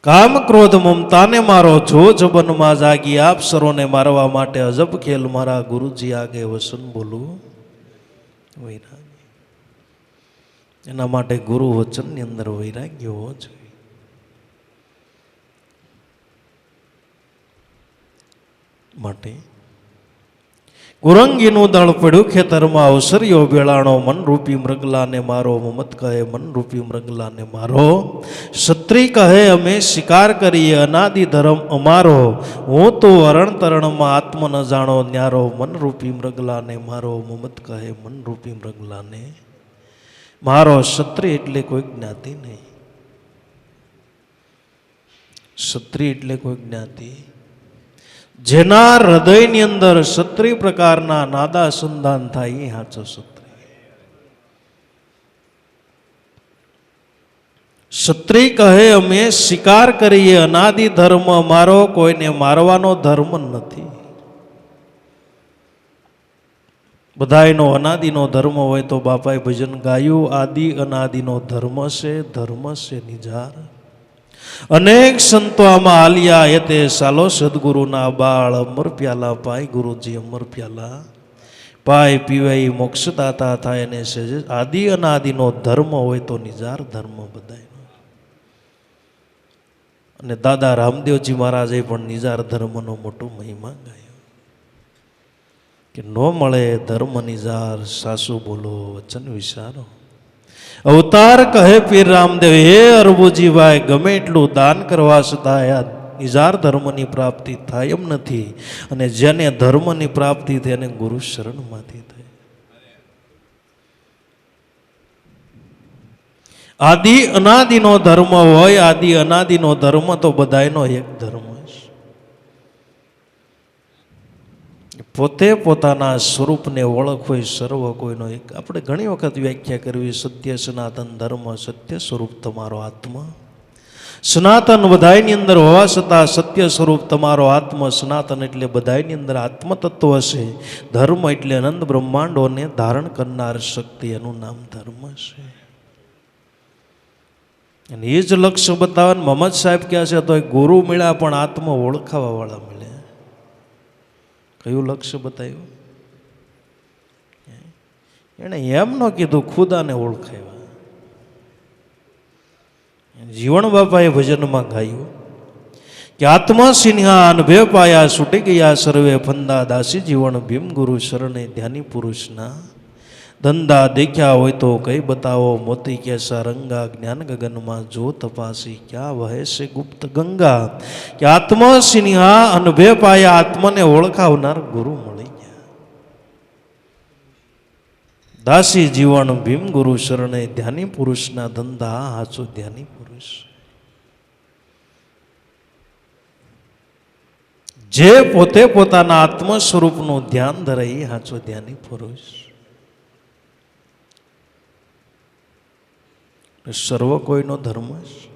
S1: કામ ક્રોધ મમતાને મારો, જો જબનમાં જાગી આપ સરોને મારવા માટે. અજબ ખેલ મારા ગુરુજી આગે, વસન બોલું વૈરાગ્ય. એના માટે ગુરુ વચનની અંદર વૈરાગ્ય હોવો જોઈએ. માટે કુરંગીનું દળ પડ્યું ખેતરમાં, અવસરીઓ બેળાણો. મનરૂપી મૃગલાને મારો, મમત કહે મનરૂપી મૃગલાને મારો. ક્ષત્રિય કહે અમે શિકાર કરીએ, અનાદિ ધર્મ અમારો. હું તો અરણ તરણમાં આત્મ ન જાણો ન્યારો. મનરૂપી મૃગલાને મારો, મમત કહે મનરૂપી મૃગલાને મારો. ક્ષત્રિય એટલે કોઈ જ્ઞાતિ નહીં. ક્ષત્રિય એટલે કોઈ જ્ઞાતિ જેના હૃદયની અંદર ક્ષત્રિય પ્રકારના નાદા સંધાન થાય એ સાચો ક્ષત્રિય. ક્ષત્રિય કહે અમે શિકાર કરીએ, અનાદિ ધર્મ મારો. કોઈને મારવાનો ધર્મ નથી. બધાયનો અનાદિનો ધર્મ હોય તો બાપાએ ભજન ગાયું. આદિ અનાદિનો ધર્મ છે, ધર્મ છે નિજાર. અનેક સંતો આમાં આલિયા એ તે સાલો સદગુરુના બાળ. અમર પ્યાલા પાય ગુરુજી, અમર પ્યાલા પાય પીવાય મોક્ષદાતા થાય. અને છે આદિ અનાદિનો ધર્મ હોય તો નિજાર ધર્મ બધાયનો. અને દાદા રામદેવજી મહારાજે પણ નિજાર ધર્મનો મોટો મહિમા ગાયો કે ન મળે ધર્મ નિજાર, સાસુ બોલો વચન વિચારો. અવતાર કહે પીર રામદેવ, હે અરબુજીભાઈ ગમે એટલું દાન કરવા છતાં નિજાર ધર્મની પ્રાપ્તિ થાય એમ નથી. અને જેને ધર્મની પ્રાપ્તિ થઈ એને ગુરુ શરણમાંથી થઈ. આદિ અનાદિનો ધર્મ હોય, આદિ અનાદિનો ધર્મ તો બધાયનો એક ધર્મ છે. પોતે પોતાના સ્વરૂપને ઓળખવો સર્વ કોઈનો એક. આપણે ઘણી વખત વ્યાખ્યા કરવી, સત્ય સનાતન ધર્મ, સત્ય સ્વરૂપ તમારો આત્મા. સનાતન બધાયની અંદર હોવા છતાં સત્ય સ્વરૂપ તમારો આત્મા. સનાતન એટલે બધાયની અંદર આત્મતત્વ છે. ધર્મ એટલે અનંત બ્રહ્માંડોને ધારણ કરનાર શક્તિ, એનું નામ ધર્મ છે. અને એ જ લક્ષ્ય બતાવે. મોહમ્મદ સાહેબ કહે છે તો ગુરુ મળ્યા પણ આત્મા ઓળખાવા વાળા મળ્યા. કયું લક્ષ્ય બતાવ્યું? એણે એમ ન કીધું ખુદાને ઓળખાવ્યા. જીવણ બાપાએ ભજનમાં ગાયું કે આત્મા સિંહાન બે પાયા છૂટી ગયા સર્વે ફંદા. દાસી જીવન ભીમ ગુરુ શરણે ધ્યાની પુરુષના ધંધા. દેખ્યા હોય તો કઈ બતાવો મોતી કેસા રંગા. જ્ઞાન ગગનમાં જો તપાસી ક્યાં વહે છે ગુપ્ત ગંગા. કે આત્મા સિંહા અને બે પાયા આત્માને ઓળખાવનાર ગુરુ મળી ગયા. દાસી જીવન ભીમ ગુરુ શરણે ધ્યાની પુરુષના ધંધા. હાચો ધ્યાની પુરુષ જે પોતે પોતાના આત્મ સ્વરૂપનું ધ્યાન ધરે એ હાચો ધ્યાની પુરુષ. સર્વ કોઈનો ધર્મ છે.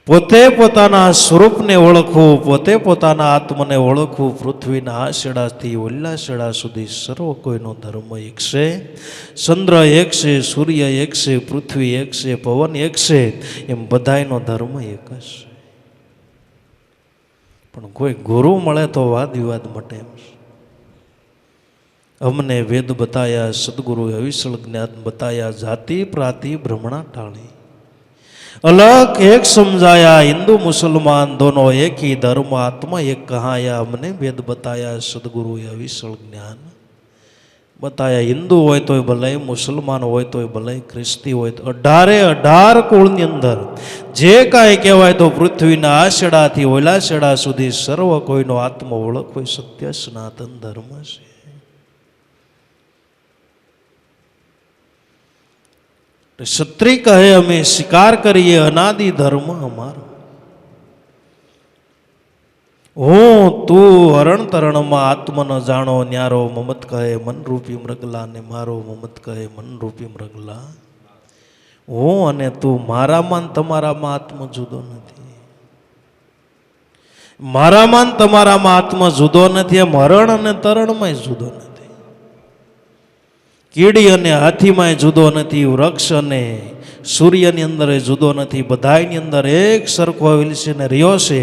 S1: પોતે પોતાના સ્વરૂપને ઓળખવું, પોતે પોતાના આત્મને ઓળખવું. પૃથ્વીના આ શેડાથી ઓલ્લા શેડા સુધી સર્વ કોઈનો ધર્મ એક છે. ચંદ્ર એક છે, સૂર્ય એક છે, પૃથ્વી એક છે, પવન એક છે. એમ બધાયનો ધર્મ એક જ છે. પણ કોઈ ગુરુ મળે તો વાદ વિવાદ મટે એમ છે. અમને વેદ બતાયા, સદગુરુએ અવિચળ જ્ઞાન બતાયા. જાતિ પ્રાતિ ભ્રમણા ટાળી અલગ એક સમજાયા. હિન્દુ મુસલમાન દોનો એક ही धर्म, आत्मा एक कहाया. અમને વેદ બતાયા, સદગુરુએ અવિચળ જ્ઞાન બતાયા. હિન્દુ હોય તોય ભલે, મુસલમાન હોય તોય ભલે, ખ્રિસ્તી હોય તો 18 કુળની અંદર જે કાંઈ કહેવાય તો પૃથ્વીના આ શેડાથી ઓલા શેડા સુધી સર્વ કોઈનો આત્મા ઓળખવો સત્ય સનાતન ધર્મ છે. ક્ષત્રિય કહે અમે શિકાર કરીએ અનાદિ ધર્મ અમારો. હું તું હરણ તરણમાં આત્મ ન જાણો ન્યારો મમત કહે મનરૂપી મૃગલા ને મારો મમત કહે મનરૂપી મૃગલા. હું અને તું મારામાં ને તમારામાં આત્મ જુદો નથી. મારામાં ને તમારામાં આત્મ જુદો નથી. એમ હરણ અને તરણમાં જુદો નથી. કીડી અને હાથીમાં જુદો નથી. વૃક્ષ અને સૂર્યની અંદર જુદો નથી. બધાની અંદર એક સરખો વિલસીને રહ્યો છે.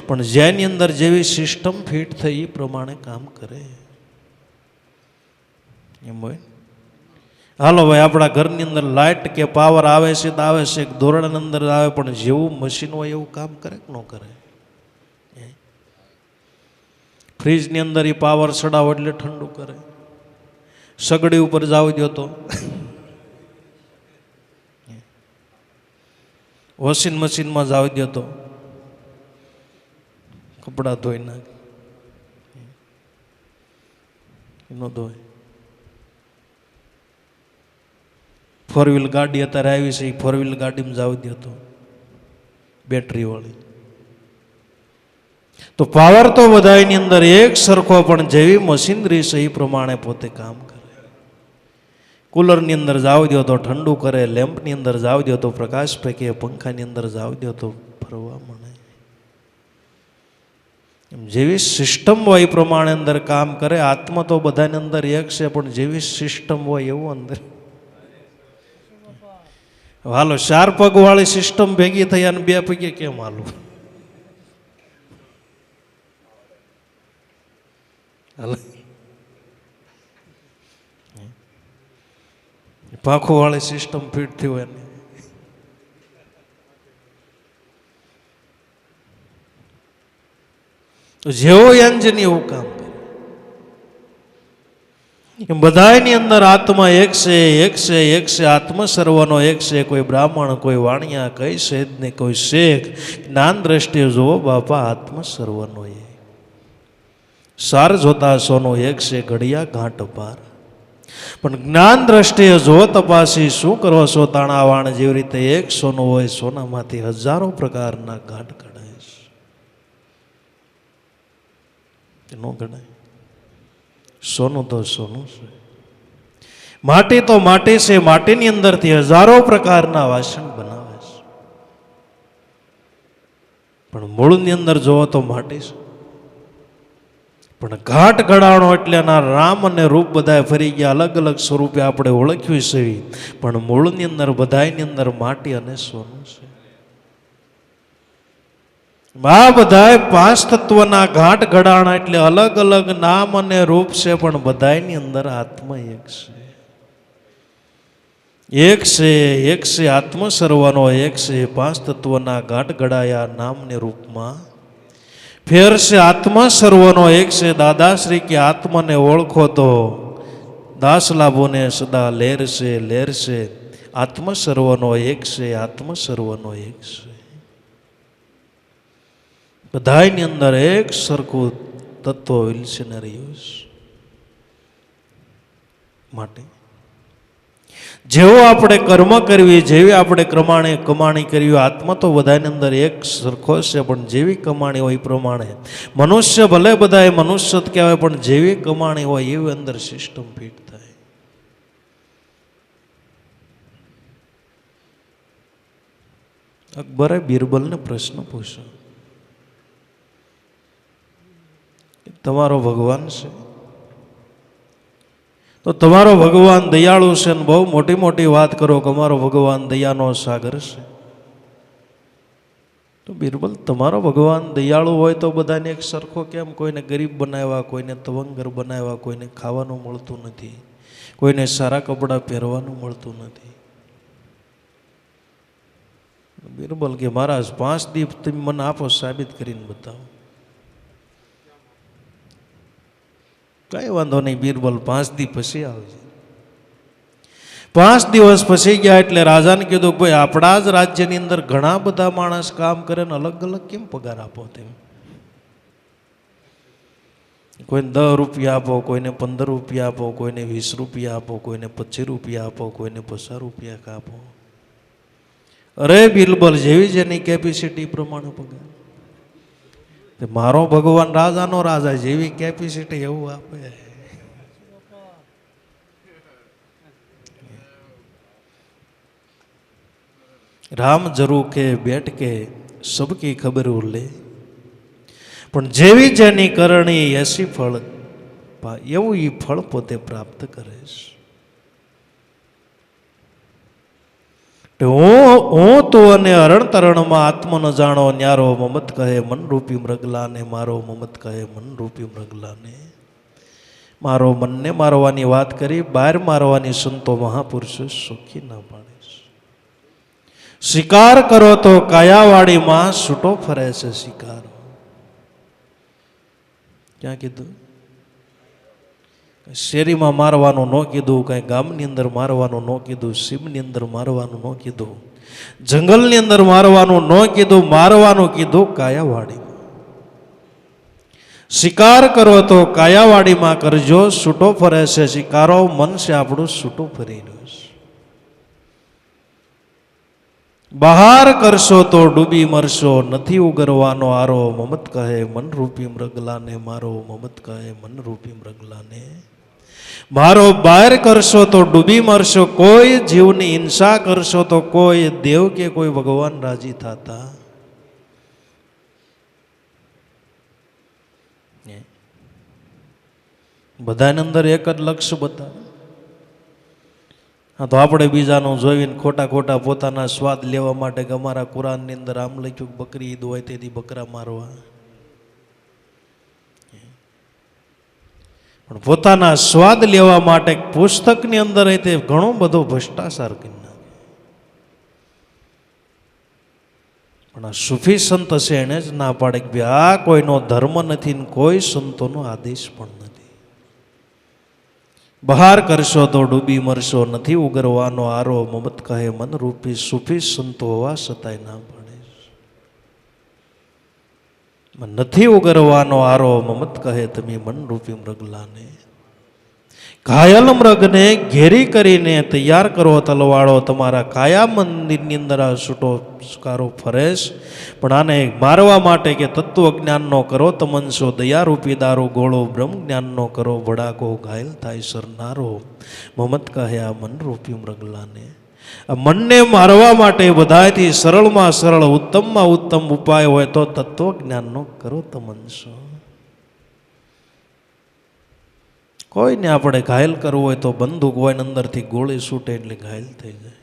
S1: પણ જેની અંદર જેવી સિસ્ટમ ફિટ થઈ એ પ્રમાણે કામ કરે એમ હોય. હાલો ભાઈ, આપણા ઘરની અંદર લાઇટ કે પાવર આવે છે તો આવે છે, ધોરણની અંદર આવે, પણ જેવું મશીન હોય એવું કામ કરે કે ન કરે? ફ્રીજની અંદર એ પાવર ચડાવો એટલે ઠંડુ કરે. સગડી ઉપર જાવ દો તો, વોશિંગ મશીનમાં જાવ દો તો કપડાં ધોઈ નાખે, ન ધોય. ફોર વ્હીલ ગાડી અત્યારે આવી છે, એ ફોર વ્હીલ ગાડીમાં જાવ દો તો બેટરી વાળી. તો પાવર તો બધાની અંદર એક સરખો, પણ જેવી મશીનરી છે એ પ્રમાણે પોતે કામ કરે. કુલરની અંદર જાવ દો તો ઠંડુ કરે, લેમ્પની અંદર જાવ દો તો પ્રકાશ ફેંકે, પંખાની અંદર જાવ દો તો ફરવા મળે. એમ જેવી સિસ્ટમ હોય એ પ્રમાણે અંદર કામ કરે. આત્મા તો બધાની અંદર એક છે, પણ જેવી સિસ્ટમ હોય એવું અંદર. હાલો, 4 પગ વાળી સિસ્ટમ ભેગી થઈ અને 2 પગે કેમ હાલું? પાંખો વાળી સિસ્ટમ ફિટ થઈ હોય ને. જેવો એન્જિન એવું કામ કરે. બધાની અંદર આત્મા એક છે, એક છે, એક છે. આત્મા સર્વનો એક છે. કોઈ બ્રાહ્મણ, કોઈ વાણિયા, કઈ શેદ ને કોઈ શેખ. જ્ઞાન દ્રષ્ટિએ જોવો બાપા, આત્મા સર્વનો એક. સાર જોતા સોનો એક છે, ઘડિયા ઘાટ પાર. પણ જ્ઞાન દ્રષ્ટિએ જો તપાસી શું કરો છો તાણાવાણ, જેવી રીતે એક સોનું હોય, સોનામાંથી હજારો પ્રકારના ઘાટ કઢાય છે. ન ગણાય. સોનું તો સોનું છે. માટી તો માટી છે. માટીની અંદરથી હજારો પ્રકારના વાસણ બનાવે છે. પણ મૂળની અંદર જોવો તો માટી છે. પણ ઘાટ ઘડાણો એટલે એના રામ અને રૂપ બધા ફરી ગયા. અલગ અલગ સ્વરૂપે આપણે ઓળખ્યું છે. પણ મૂળની અંદર બધાની અંદર માટી અને સોનું છે. આ બધા 5 તત્વના ઘાટ ઘડાણા એટલે અલગ અલગ નામ અને રૂપ છે. પણ બધાની અંદર આત્મા એક છે. એક છે, એક છે. આત્મા સર્વનો એક છે. 5 તત્વના ઘાટ ઘડાયા નામને રૂપમાં ફેર છે. આત્મા સર્વનો એક છે. દાદાશ્રી કે આત્માને ઓળખો તો દાસ લાભોને સદા લેર છે, લેર છે. આત્મા સર્વનો એક છે. આત્મા સર્વનો એક છે. બધાની અંદર એક સરખું તત્વ વિલસીને રહ્યું છે. માટે જેવો આપણે કર્મ કરવી, જેવી આપણે કમાણી કરવી, આત્મા તો બધાની અંદર એક સરખો છે. પણ જેવી કમાણી હોય એ પ્રમાણે મનુષ્ય, ભલે બધા મનુષ્ય જ કહેવાય, પણ જેવી કમાણી હોય એવી અંદર સિસ્ટમ ફિટ થાય. અકબરે બિરબલને પ્રશ્ન પૂછ્યો, તમારો ભગવાન છે? તો તમારો ભગવાન દયાળુ છે ને બહુ મોટી મોટી વાત કરો કે અમારો ભગવાન દયાનો સાગર છે. તો બિરબલ, તમારો ભગવાન દયાળુ હોય તો બધાને એક સરખો કેમ? કોઈને ગરીબ બનાવ્યા, કોઈને તવંગર બનાવ્યા, કોઈને ખાવાનું મળતું નથી, કોઈને સારા કપડાં પહેરવાનું મળતું નથી. બિરબલ કે મહારાજ 5 દીપ તમે મને આપો, સાબિત કરીને બતાવો. કઈ વાંધો નહીં બિરબલ, 5 દિવસ પછી આવજે. 5 દિવસ પછી ગયા એટલે રાજાને કીધું, ભાઈ આપણા જ રાજ્યની અંદર ઘણા બધા માણસ કામ કરે ને અલગ અલગ કેમ પગાર આપો? તેમ કોઈને 10 રૂપિયા આપો, કોઈને 15 રૂપિયા આપો, કોઈને 20 રૂપિયા આપો, કોઈને 25 રૂપિયા આપો, કોઈને 50 રૂપિયા આપો. અરે બિલબલ જેવી જેની કેપેસિટી પ્રમાણે પગાર. મારો ભગવાન રાજાનો રાજા, જેવી કેપેસિટી એવું આપે. રામ જરૂર કે બેઠ કે સબકી ખબર લે, પણ જેવી જેની કરણી એસી ફળ, એવું એ ફળ પોતે પ્રાપ્ત કરે છે. હું તો અને અરણ તરણમાં આત્મ ન જાણો ન્યારો, મમત કહે મનરૂપી મૃગલાને, મારો મમત કહે મનરૂપી મૃગલાને. મારો મનને મારવાની વાત કરી, બહાર મારવાની સંતો મહાપુરુષો સુખી ના પાડે. શિકાર કરો તો કાયાવાડીમાં છૂટો ફરે છે શિકાર. ક્યાં કીધું? શેરીમાં મારવાનું ન કીધું, કઈ ગામની અંદર મારવાનું ન કીધું, સીમની અંદર મારવાનું ન કીધું, જંગલની અંદર મારવાનું ન કીધું, મારવાનું કીધું કાયાવાડી. શિકાર કરો તો કાયાવાડીમાં કરજો, છૂટો ફરે છે શિકારો, મન છે આપણું છૂટું ફરી રહ્યું છે. બહાર કરશો તો ડૂબી મરશો, નથી ઉગરવાનો આરો, મમત કહે મનરૂપી મૃગલાને, મારો મમત કહે મનરૂપી મૃગલાને. મારો બહાર કરશો તો ડૂબી મરશો, કોઈ જીવની હિંસા કરશો તો કોઈ દેવ કે કોઈ ભગવાન રાજી થતા. બધાની અંદર એક જ લક્ષ્ય બતાવે. હા, તો આપણે બીજાનું જોઈને ખોટા ખોટા પોતાના સ્વાદ લેવા માટે કે અમારા કુરાનની અંદર આમ લખ્યું બકરી ઈદ હોય તેથી બકરા મારવા, પણ પોતાના સ્વાદ લેવા માટે પુસ્તકની અંદર તે ઘણો બધો ભ્રષ્ટાચાર કરી નાખે. પણ આ સુફી સંત છે એને જ ના પાડે કે આ કોઈનો ધર્મ નથી ને કોઈ સંતોનો આદેશ પણ નથી. બહાર કરશો તો ડૂબી મરશો, નથી ઉગરવાનો આરો, મમત કહે મનરૂપી. સુફી સંતો હોવા છતાંય ના પડે. નથી ઉગરવાનો આરો, મમત કહે તમે મનરૂપી મૃગલાને. ઘાયલ મૃગને ઘેરી કરીને તૈયાર કરો તલવાળો, તમારા કાયા મંદિરની અંદર આ છૂટો સુકારો ફરેશ. પણ આને મારવા માટે કે તત્વ જ્ઞાનનો કરો તમનસો, દયારૂપી દારૂ ગોળો, બ્રહ્મ જ્ઞાનનો કરો ભડાકો, ઘાયલ થાય સરનારો, મમત કહે આ મનરૂપી મૃગલાને. આ મનને મારવા માટે બધાથી સરળમાં સરળ, ઉત્તમમાં ઉત્તમ ઉપાય હોય તો તત્વ જ્ઞાનનો કરો તમનસો. કોઈને આપણે ઘાયલ કરવું હોય તો બંદૂક હોય ને અંદરથી ગોળી છૂટે એટલે ઘાયલ થઈ જાય.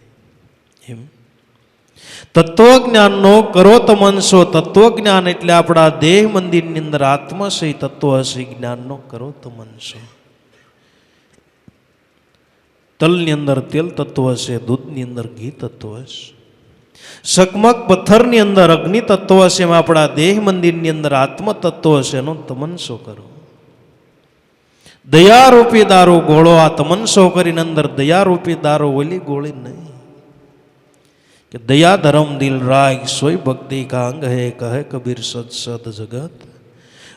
S1: એમ તત્વજ્ઞાનનો કરો તમનસો. તત્વજ્ઞાન એટલે આપણા દેહ મંદિરની અંદર આત્મા છે તત્વ હશે, જ્ઞાનનો કરો તમનસો. તલની અંદર તેલ તત્વ છે, દૂધની અંદર ઘી તત્વ છે, શકમક પથ્થરની અંદર અગ્નિ તત્વ છે, એમાં આપણા દેહ મંદિરની અંદર આત્મ તત્વ છે, એનો તમનસો કરો. દયારૂપી દારૂ ગોળો, આ તમનસો કરીને અંદર દયારૂપી દારૂ, ઓલી ગોળી નહીં કે દયા ધર્મ દિલ રાગ, સોઈ ભક્તિ કા અંગ હે, કહે કબીર સત સત જગત.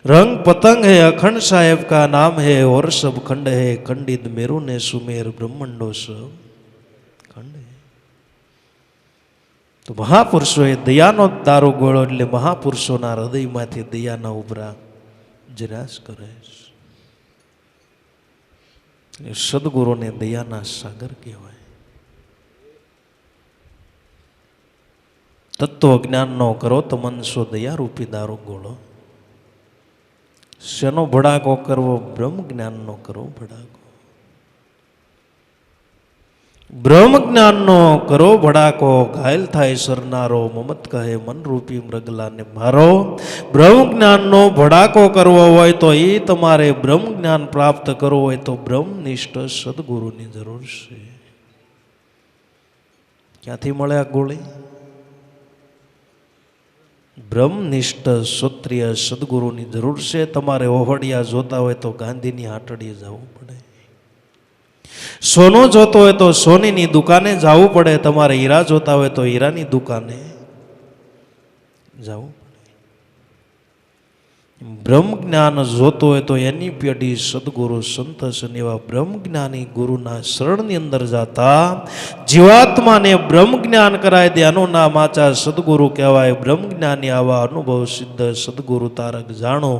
S1: रंग पतंग है अखंड साहेब का नाम है, और सब खंड है खंडित मेरु ने सुमेर ब्रह्मंडो सब खंड है. तो महापुरुषोए दयानो दारू गोळो એટલે મહાપુરુષોના હૃદયમાંથી દયાના ઉભરા જરાસ કરે. સદગુરુને દયાના સાગર કહેવાય. તત્વ જ્ઞાનનો કરો તમનસો, દયારૂપી દારૂ ગોળો. શેનો ભડાકો કરવો? બ્રહ્મ જ્ઞાનનો કરો ભડાકો. બ્રહ્મ જ્ઞાનનો કરો ભડાકો, ઘાયલ થાય સરનારો, મમત કહે મનરૂપી મૃગલાને. મારો બ્રહ્મ જ્ઞાનનો ભડાકો કરવો હોય તો એ તમારે બ્રહ્મ જ્ઞાન પ્રાપ્ત કરવું હોય તો બ્રહ્મનિષ્ઠ સદગુરુની જરૂર છે. ક્યાંથી મળે આ ગોળી? બ્રહ્મનિષ્ઠ ક્ષત્રિય સદગુરુની જરૂર છે. તમારે ઓહડિયા જોતા હોય તો ગાંધીની હાટડીએ જવું પડે. સોનું જોતો હોય તો સોનીની દુકાને જવું પડે. તમારે હીરા જોતા હોય તો હીરાની દુકાને જવું પડે. બ્રહ્મ જ્ઞાન જોતો હોય તો એની પેઢી સદગુરુ સંત હશે એવા બ્રહ્મ જ્ઞાની ગુરુના શરણની અંદર જાતા જીવાત્માને બ્રહ્મ જ્ઞાન કરાય દે આનું નામ આચા સદગુરુ કહેવાય. બ્રહ્મ જ્ઞાની આવા અનુભવ સિદ્ધ સદગુરુ તારક જાણો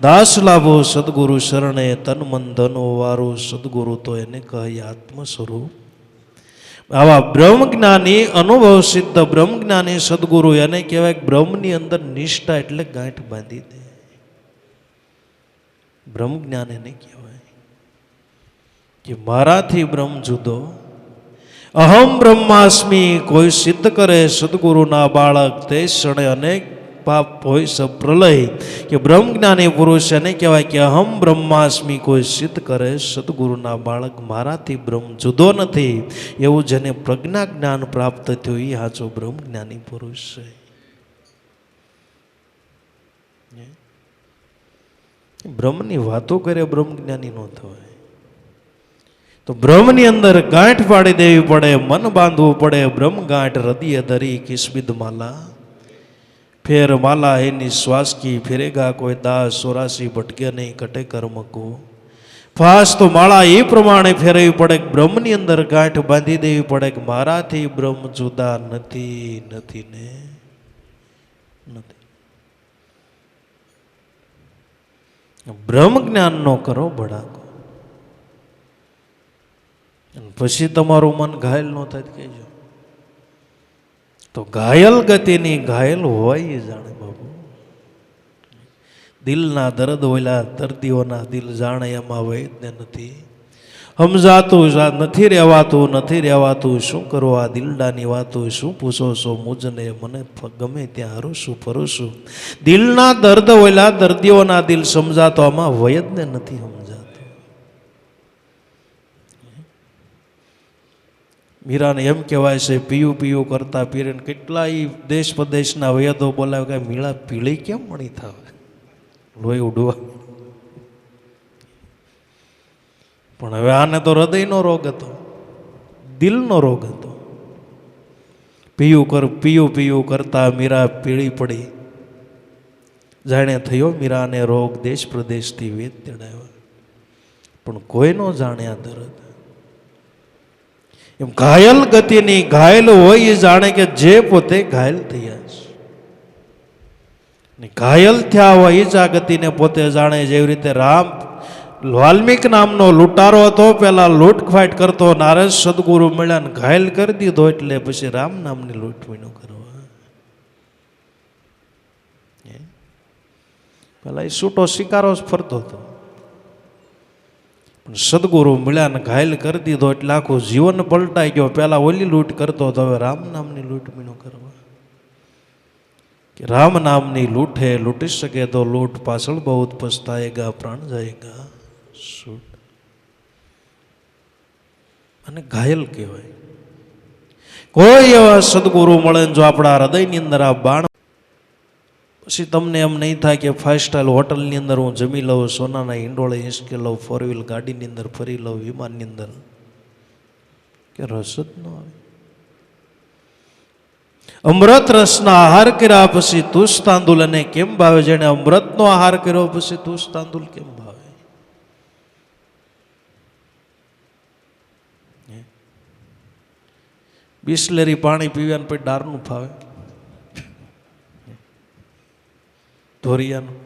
S1: દાસ લાભો સદગુરુ શરણે તન મન ધનો વારો સદગુરુ તો એને કહે આત્મ સ્વરૂપ. આવા બ્રહ્મ જ્ઞાની અનુભવ સિદ્ધ બ્રહ્મ જ્ઞાની સદગુરુ એને કહેવાય બ્રહ્મની અંદર નિષ્ઠા એટલે ગાંઠ બાંધી દે. બ્રહ્મ જ્ઞાન એને કહેવાય કે મારાથી બ્રહ્મ જુદો, અહમ બ્રહ્માસ્મી કોઈ સિદ્ધ કરે સદગુરુના બાળક તે ક્ષણે અનેક પાપ હોય સ પ્રલય. કે બ્રહ્મ જ્ઞાની પુરુષ એને કહેવાય કે અહમ બ્રહ્માસ્મી કોઈ સિદ્ધ કરે સદગુરુના બાળક મારાથી બ્રહ્મ જુદો નથી એવું જેને પ્રજ્ઞા જ્ઞાન પ્રાપ્ત થયું એ સાચો બ્રહ્મ જ્ઞાની પુરુષ છે. બ્રહ્મની વાતો કરે બ્રહ્મ જ્ઞાની ન થવાય. તો બ્રહ્મની અંદર ગાંઠ પાડી દેવી પડે, મન બાંધવું પડે. બ્રહ્મ ગાંઠ હૃદય ધરી કિસ્મિદ માલા ફેર માલા એની શ્વાસ કી ફેરેગા કોઈ દાસ 84 ભટકે નહીં કટે કર્મ કો. ફાસ તો માળા એ પ્રમાણે ફેરવી પડે. બ્રહ્મની અંદર ગાંઠ બાંધી દેવી પડે કે મારાથી બ્રહ્મ જુદા નથી નથી ને નથી. બ્રહ્મ જ્ઞાન નો કરો ભડાકો પછી તમારું મન ઘાયલ ન થાય કહેજો. તો ઘાયલ ગતિની ઘાયલ હોય જાણે બાબુ. દિલના દર્દ ઓલા દર્દીઓના દિલ જાણે એમાં વૈદ્ય નથી સમજાતું નથી રહેવાતું શું કરવા દિલડાની વાતો શું પૂછો છો મુજને મને ગમે ત્યાં હરુશું ફરુશું. દિલના દર્દ ઓલા દર્દીઓના દિલ સમજાતો આમાં વૈદ્ય નથી સમજાતો. મીરાને એમ કહેવાય છે પીયું કરતા પીરે કેટલાય દેશ પ્રદેશના વૈદ્યો બોલાવે કે મીળા પીળી કેમ મળી થાવે લોહી ઉડવા. પણ હવે આને તો હૃદયનો રોગ હતો, દિલનો રોગ હતો. પીયું કરતા મીરા પીળી પડી. જાણે થયો મીરાને રોગ દેશ પ્રદેશથી વેદ તેડાવ્યા. પણ કોઈ ન જાણે આ દર્દ. એમ ઘાયલ ગતિની ઘાયલ હોય એ જાણે કે જે પોતે ઘાયલ થયા છે. ઘાયલ થયા હોય એ જ આ ગતિને પોતે જાણે. જેવી રીતે રામ વાલ્મીક નામનો લૂંટારો હતો, પેલા લૂંટફાટ કરતો. નારદ સદગુરુ મળ્યા ને ઘાયલ કરી દીધો એટલે પછી રામ નામની લૂંટવીનો કરવા. પેલા એ છૂટો શિકારો જ ફરતો હતો પણ સદગુરુ મળ્યા ને ઘાયલ કરી દીધો એટલે આખું જીવન પલટાઈ ગયો. પેલા ઓલી લૂંટ કરતો હતો હવે રામ નામની લૂંટવીનો કરવા. કે રામ નામની લૂંટ હે લૂંટી શકે તો લૂંટ પાછળ બહુ પછતાएगा પ્રાણ જાएगा શૂટ. અને ઘાયલ કહેવાય. કોઈ એવા સદગુરુ મળે જો આપણા હૃદયની અંદર આ બાણ પછી તમને એમ નહીં થાય કે 5 સ્ટાર હોટલની અંદર હું જમી લઉં, સોનાના હિંડોળે હિંચકી લઉં, 4 વ્હીલ ગાડીની અંદર ફરી લઉં, વિમાનની અંદર, કે રસ જ ન આવે. અમૃત રસના આહાર કર્યા પછી તુષ તાંદુલ અને કેમ ભાવે. જેને અમૃતનો આહાર કર્યો પછી તુષ તાંદુલ કેમ ભાવે. બિસ્લેરી પાણી પીવાનું પછી ડારનું ફાવે, ધોરિયાનું.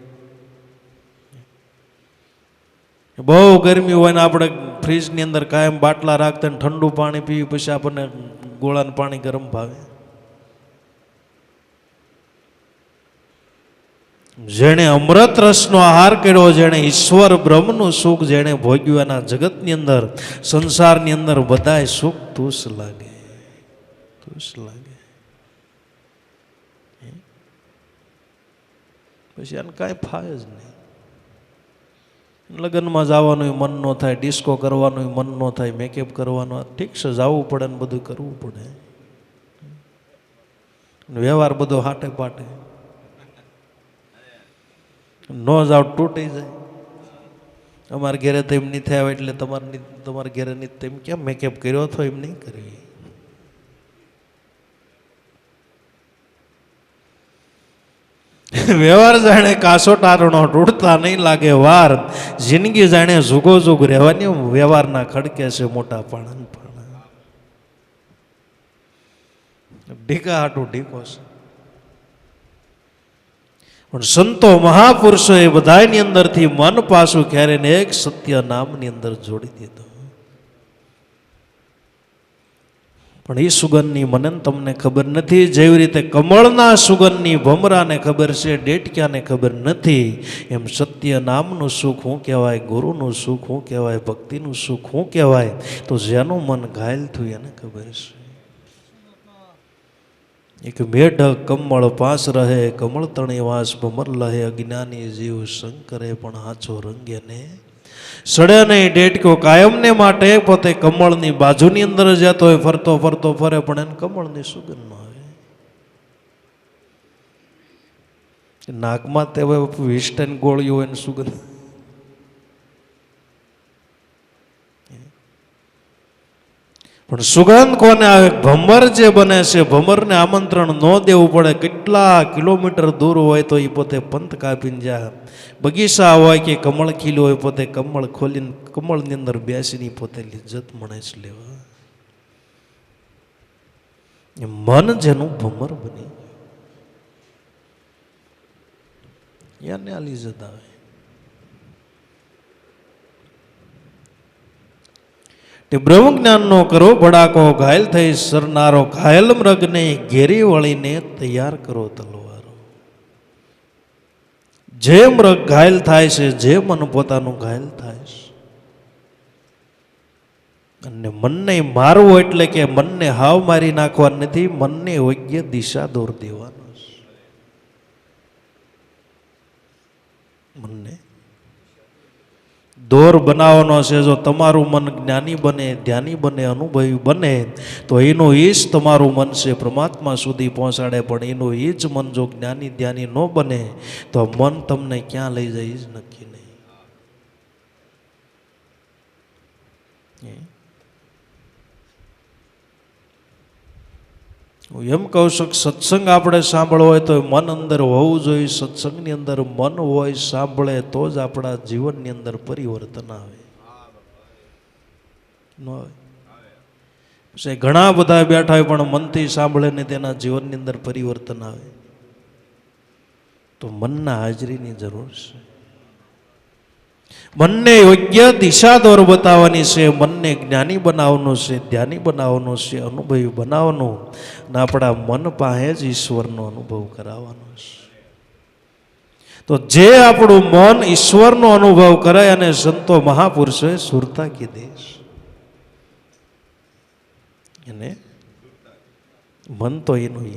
S1: બહુ ગરમી હોય ને આપણે ફ્રીજની અંદર કાયમ બાટલા રાખતા ઠંડુ પાણી પીવી પછી આપણને ગોળાનું પાણી ગરમ ભાવે. જેણે અમૃત રસનો આહાર કર્યો, જેણે ઈશ્વર બ્રહ્મનું સુખ જેણે ભોગ્યું, એના જગતની અંદર સંસારની અંદર બધાય સુખ તુષ લાગે. પછી એને કાંઈ ફાય જ નહીં. લગ્નમાં જવાનું મન ન થાય, ડિસ્કો કરવાનું મન ન થાય, મેકઅપ કરવાનું ઠીક છે જવું પડે ને બધું કરવું પડે. વ્યવહાર બધો હાટે પાટે ન જાવ તૂટી જાય. અમારા ઘેરે તો એમ નહીં થયા એટલે તમારા ઘેરે નહીં તેમ કેમ મેકઅપ કર્યો હતો એમ નહીં કરવી. વ્યવહાર જાણે કાસોટારણો તૂટતા નહીં લાગે વાર, જિંદગી જાણે જુગો જુગ રહેવાની વ્યવહારના ખડકે છે મોટા પાણા ઢીકા હાટું ઢીકો છે. પણ સંતો મહાપુરુષો એ બધાની અંદરથી મન પાછું ક્યારે ને એક સત્ય નામની અંદર જોડી દીધું. પણ એ સુગંધની મને તમને ખબર નથી. જેવી રીતે કમળના સુગંધની ભમરાને ખબર છે, ડેટક્યાને ખબર નથી, એમ સત્ય નામનું સુખ શું કહેવાય, ગુરુનું સુખ શું કહેવાય, ભક્તિનું સુખ શું કહેવાય, તો જેનું મન ઘાયલ થયું એને ખબર છે. એક મેઢક કમળ પાસ રહે, કમળ તણી વાસ ભમર લહે, અજ્ઞાની જીવ શંકરે પણ હાચો રંગે ને સડે નહીં. ડેટકો કાયમને માટે પોતે કમળની બાજુની અંદર જતો હોય, ફરતો ફરતો ફરે, પણ એને કમળની સુગંધ ન આવે. નાકમાં તે વિસ્ટન ગોળીઓ હોય ને સુગંધ. પણ સુગંધ કોને આવે? ભમર જે બને છે, ભમરને આમંત્રણ ન દેવું પડે. કેટલા કિલોમીટર દૂર હોય તો એ પોતે પંથ કાપીને જાય. બગીચા હોય કે કમળ ખીલ્યું હોય, પોતે કમળ ખોલીને કમળની અંદર બેસીને પોતે લિજ્જત મળે છે લેવા. મન જેનું ભમર બની યાને આ લિજ્જત આવે. તે બ્રહ્મ જ્ઞાન નો કરો ભડાકો, ઘાયલ થઈ સરનારો, ઘાયલ મૃગને ઘેરી વળીને તૈયાર કરો તલવારો. જે મૃગ ઘાયલ થાય છે, જે મન પોતાનું ઘાયલ થાય છે, અને મનને મારવું એટલે કે મનને હાવ મારી નાખવા નથી, મનને યોગ્ય દિશા દોર દેવાનું છે. મનને દોર બનાવવાનો છે. જો તમારું મન જ્ઞાની બને, ધ્યાની બને, અનુભવી બને, તો એનું એ જ તમારું મન છે પરમાત્મા સુધી પહોંચાડે. પણ એનું એ જ મન જો જ્ઞાની ધ્યાની ન બને, તો મન તમને ક્યાં લઈ જાય જ નક્કી નહીં. હું એમ કહું છું કે સત્સંગ આપણે સાંભળવો હોય તો મન અંદર હોવું જોઈએ. સત્સંગની અંદર મન હોય, સાંભળે તો જ આપણા જીવનની અંદર પરિવર્તન આવે. ન હોય પછી ઘણા બધા બેઠા હોય પણ મનથી સાંભળે ને તેના જીવનની અંદર પરિવર્તન આવે, તો મનના હાજરીની જરૂર છે. મનને યોગ્ય દિશા દોર બતાવવાની છે, મનને જ્ઞાની બનાવવાનું છે, ધ્યાની બનાવવાનું છે, અનુભવી બનાવવાનું, અને આપણા મન પાસે જ ઈશ્વરનો અનુભવ કરાવવાનો છે. તો જે આપણું મન ઈશ્વરનો અનુભવ કરાય, અને સંતો મહાપુરુષોએ સુરતા કીધી એને મન તો એનું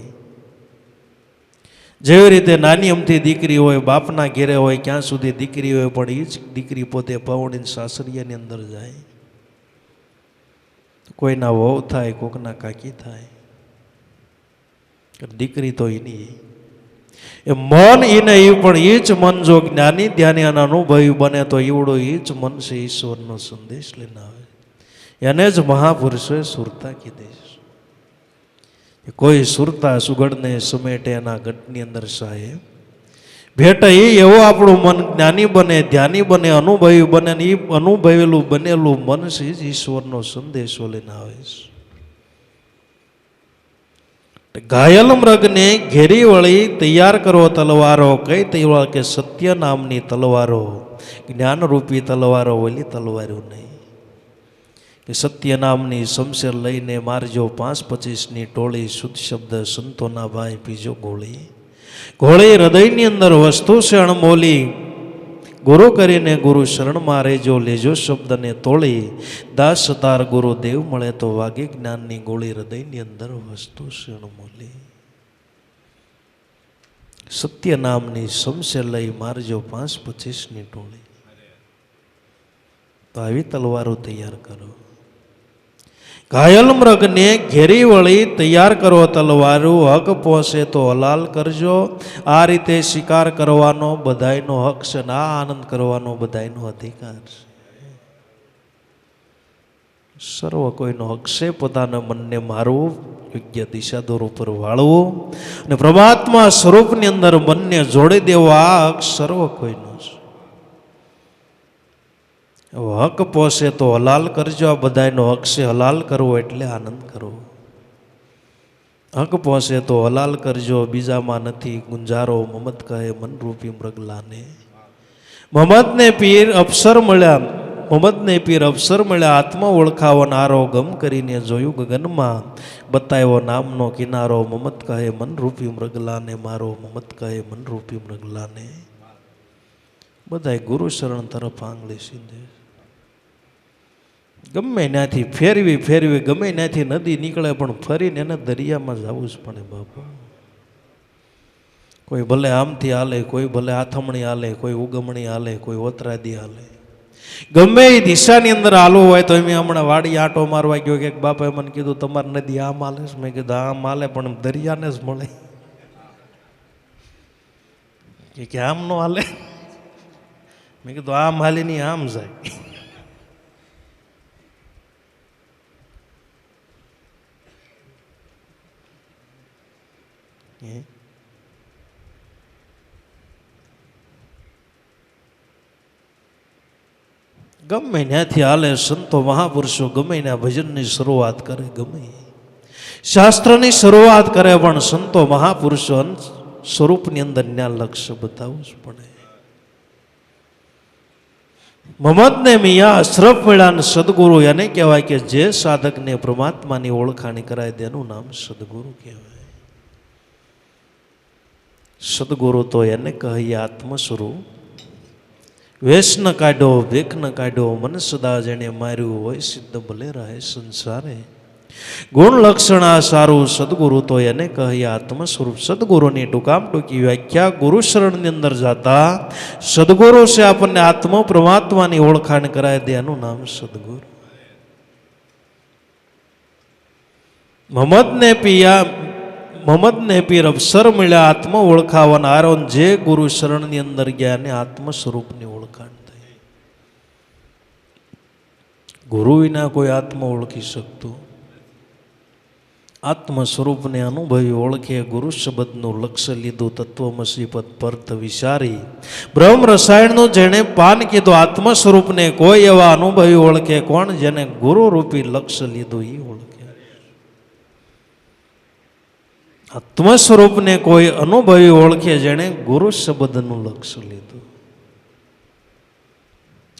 S1: જેવી રીતે નાની અમથી દીકરી હોય, બાપના ઘેરે હોય, ક્યાં સુધી દીકરી હોય, પણ એ જ દીકરી પોતે પૌણીને સાસરિયાની અંદર જાય. કોઈના વહુ થાય, કોકના કાકી થાય, દીકરી તો એની એ મન એને એ પણ એ જ મન જો જ્ઞાની ધ્યાની અને અનુભવી બને તો એવડો એ જ મન છે ઈશ્વરનો સંદેશ લઈને આવે. એને જ મહાપુરુષોએ સુરતા કીધી. કોઈ સુરતા સુગડને સમેટે એના ગઢની અંદર સાહેબ ભેટ. એ એવો આપણું મન જ્ઞાની બને, ધ્યાની બને, અનુભવી બને, ને એ અનુભવેલું બનેલું મન છે જ ઈશ્વરનો સંદેશો લઈને આવે છે. ઘાયલ મૃગને ઘેરી વળી તૈયાર કરો તલવારો. કઈ તલવાર? કે સત્ય નામની તલવારો, જ્ઞાનરૂપી તલવારો, ઓલી તલવારો નહીં. કે સત્ય નામની શમશેર લઈને મારજો 5-25ની ટોળી, શુદ્ધ શબ્દ સંતોના ભાઈ પીજો ગોળી. ગોળી હૃદયની અંદર વસ્તુ છે અણમોલી, ગુરુ કરીને ગુરુ શરણમાં રહેજો, લેજો શબ્દને તોળી. દાસ સતાર ગુરુ દેવ મળે તો વાગે જ્ઞાનની ગોળી, હૃદયની અંદર વસ્તુ છે અણમોલી. સત્ય નામની શમશેર લઈ મારજો 5-25ની ટોળી. તો આવી તલવારો તૈયાર કરો. ઘાયલ મૃગને ઘેરી વળી તૈયાર કરો તલવારો. હક પહોંચે તો હલાલ કરજો. આ રીતે શિકાર કરવાનો બધાયનો હક છે, ને આ આનંદ કરવાનો બધાયનો અધિકાર છે. સર્વ કોઈનો હક છે પોતાના મનને મારવું, યોગ્ય દિશા દોર ઉપર વાળવું અને પરમાત્મા સ્વરૂપની અંદર મનને જોડી દેવો, આ હક સર્વ કોઈનો છે. હક પોસે તો હલાલ કરજો, આ બધાનો હક છે. હલાલ કરવો એટલે આનંદ કરવો. હક પહોંચે તો હલાલ કરજો, બીજામાં નથી ગુંજારો. મમદ કહે મનરૂપી મૃગલાને. મમદને પીર અફસર મળ્યા, મમદને પીર અફસર મળ્યા. આત્મા ઓળખાવનારો ગમ કરીને જોયું ગગનમાં, બતાવ્યો નામનો કિનારો. મમદ કહે મનરૂપી મૃગલાને, મારો મમદ કહે મનરૂપી મૃગલાને. બધાય ગુરુ શરણ તરફ આંગળી સીધે. ગમે ત્યાંથી ફેરવી ફેરવી ગમે ત્યાંથી નદી નીકળે પણ ફરીને એને દરિયામાં જવું જ પડે બાપા. કોઈ ભલે આમથી હાલે, કોઈ ભલે આથમણી હાલે, કોઈ ઉગમણી હાલે, કોઈ ઓતરાદી હાલે. ગમે એ દિશાની અંદર હાલવું હોય તો એમ હમણાં વાડી આંટો મારવા ગયો કે બાપાએ મને કીધું તમારી નદી આમ હાલે છે. મેં કીધું આમ હાલે પણ દરિયાને જ મળે કે આમ નો હાલે. મેં કીધું આમ હાલી ની આમ જાય. ગમે ત્યાંથી હાલે. સંતો મહાપુરુષો ગમે ત્યાં ભજનની શરૂઆત કરે, ગમે શાસ્ત્રની શરૂઆત કરે, પણ સંતો મહાપુરુષો સ્વરૂપની અંદર ત્યાં લક્ષ્ય બતાવવું જ પડે. મમદને મિયા અશરફ મળ્યા સદગુરુ એને કહેવાય કે જે સાધકને પરમાત્માની ઓળખાણી કરાય તેનું નામ સદગુરુ કહેવાય. સદગુરુ તો એને કહીએ આત્મ સ્વરૂપ. વેશ ન કાઢ્યો, ભેખ ન કાઢ્યો, મન સદા જેને માર્યું હોય સિદ્ધ ભલે રહે સંસારે. ગુણ લક્ષણ આ સારું. સદગુરુ તો એને કહીએ આત્મ સ્વરૂપ. સદગુરુની ટૂંકામ ટૂંકી વ્યાખ્યા, ગુરુ શરણની અંદર જાતા સદગુરુ છે આપણને આત્મ પરમાત્માની ઓળખાણ કરાય દે, એનું નામ સદગુરુ. મમદને પીર અવસર મળ્યા. આત્મ ઓળખાવાના આરોન જે ગુરુ શરણની અંદર ગયા એને આત્મ સ્વરૂપની ઓળખાણ થઈ. ગુરુ વિના કોઈ આત્મ ઓળખી શકતું. આત્મ સ્વરૂપને અનુભવી ઓળખે. ગુરુ શબ્દનું લક્ષ્ય લીધું તત્વમસી પદ પરત વિચારી. બ્રહ્મ રસાયણનું જેણે પાન કીધું. આત્મ સ્વરૂપને કોઈ એવા અનુભવી ઓળખે કોણ? જેને ગુરુ રૂપી લક્ષ્ય લીધું એ ઓળખે. આત્મ સ્વરૂપને કોઈ અનુભવી ઓળખે જેણે ગુરુ શબ્દનું લક્ષ્ય લીધું.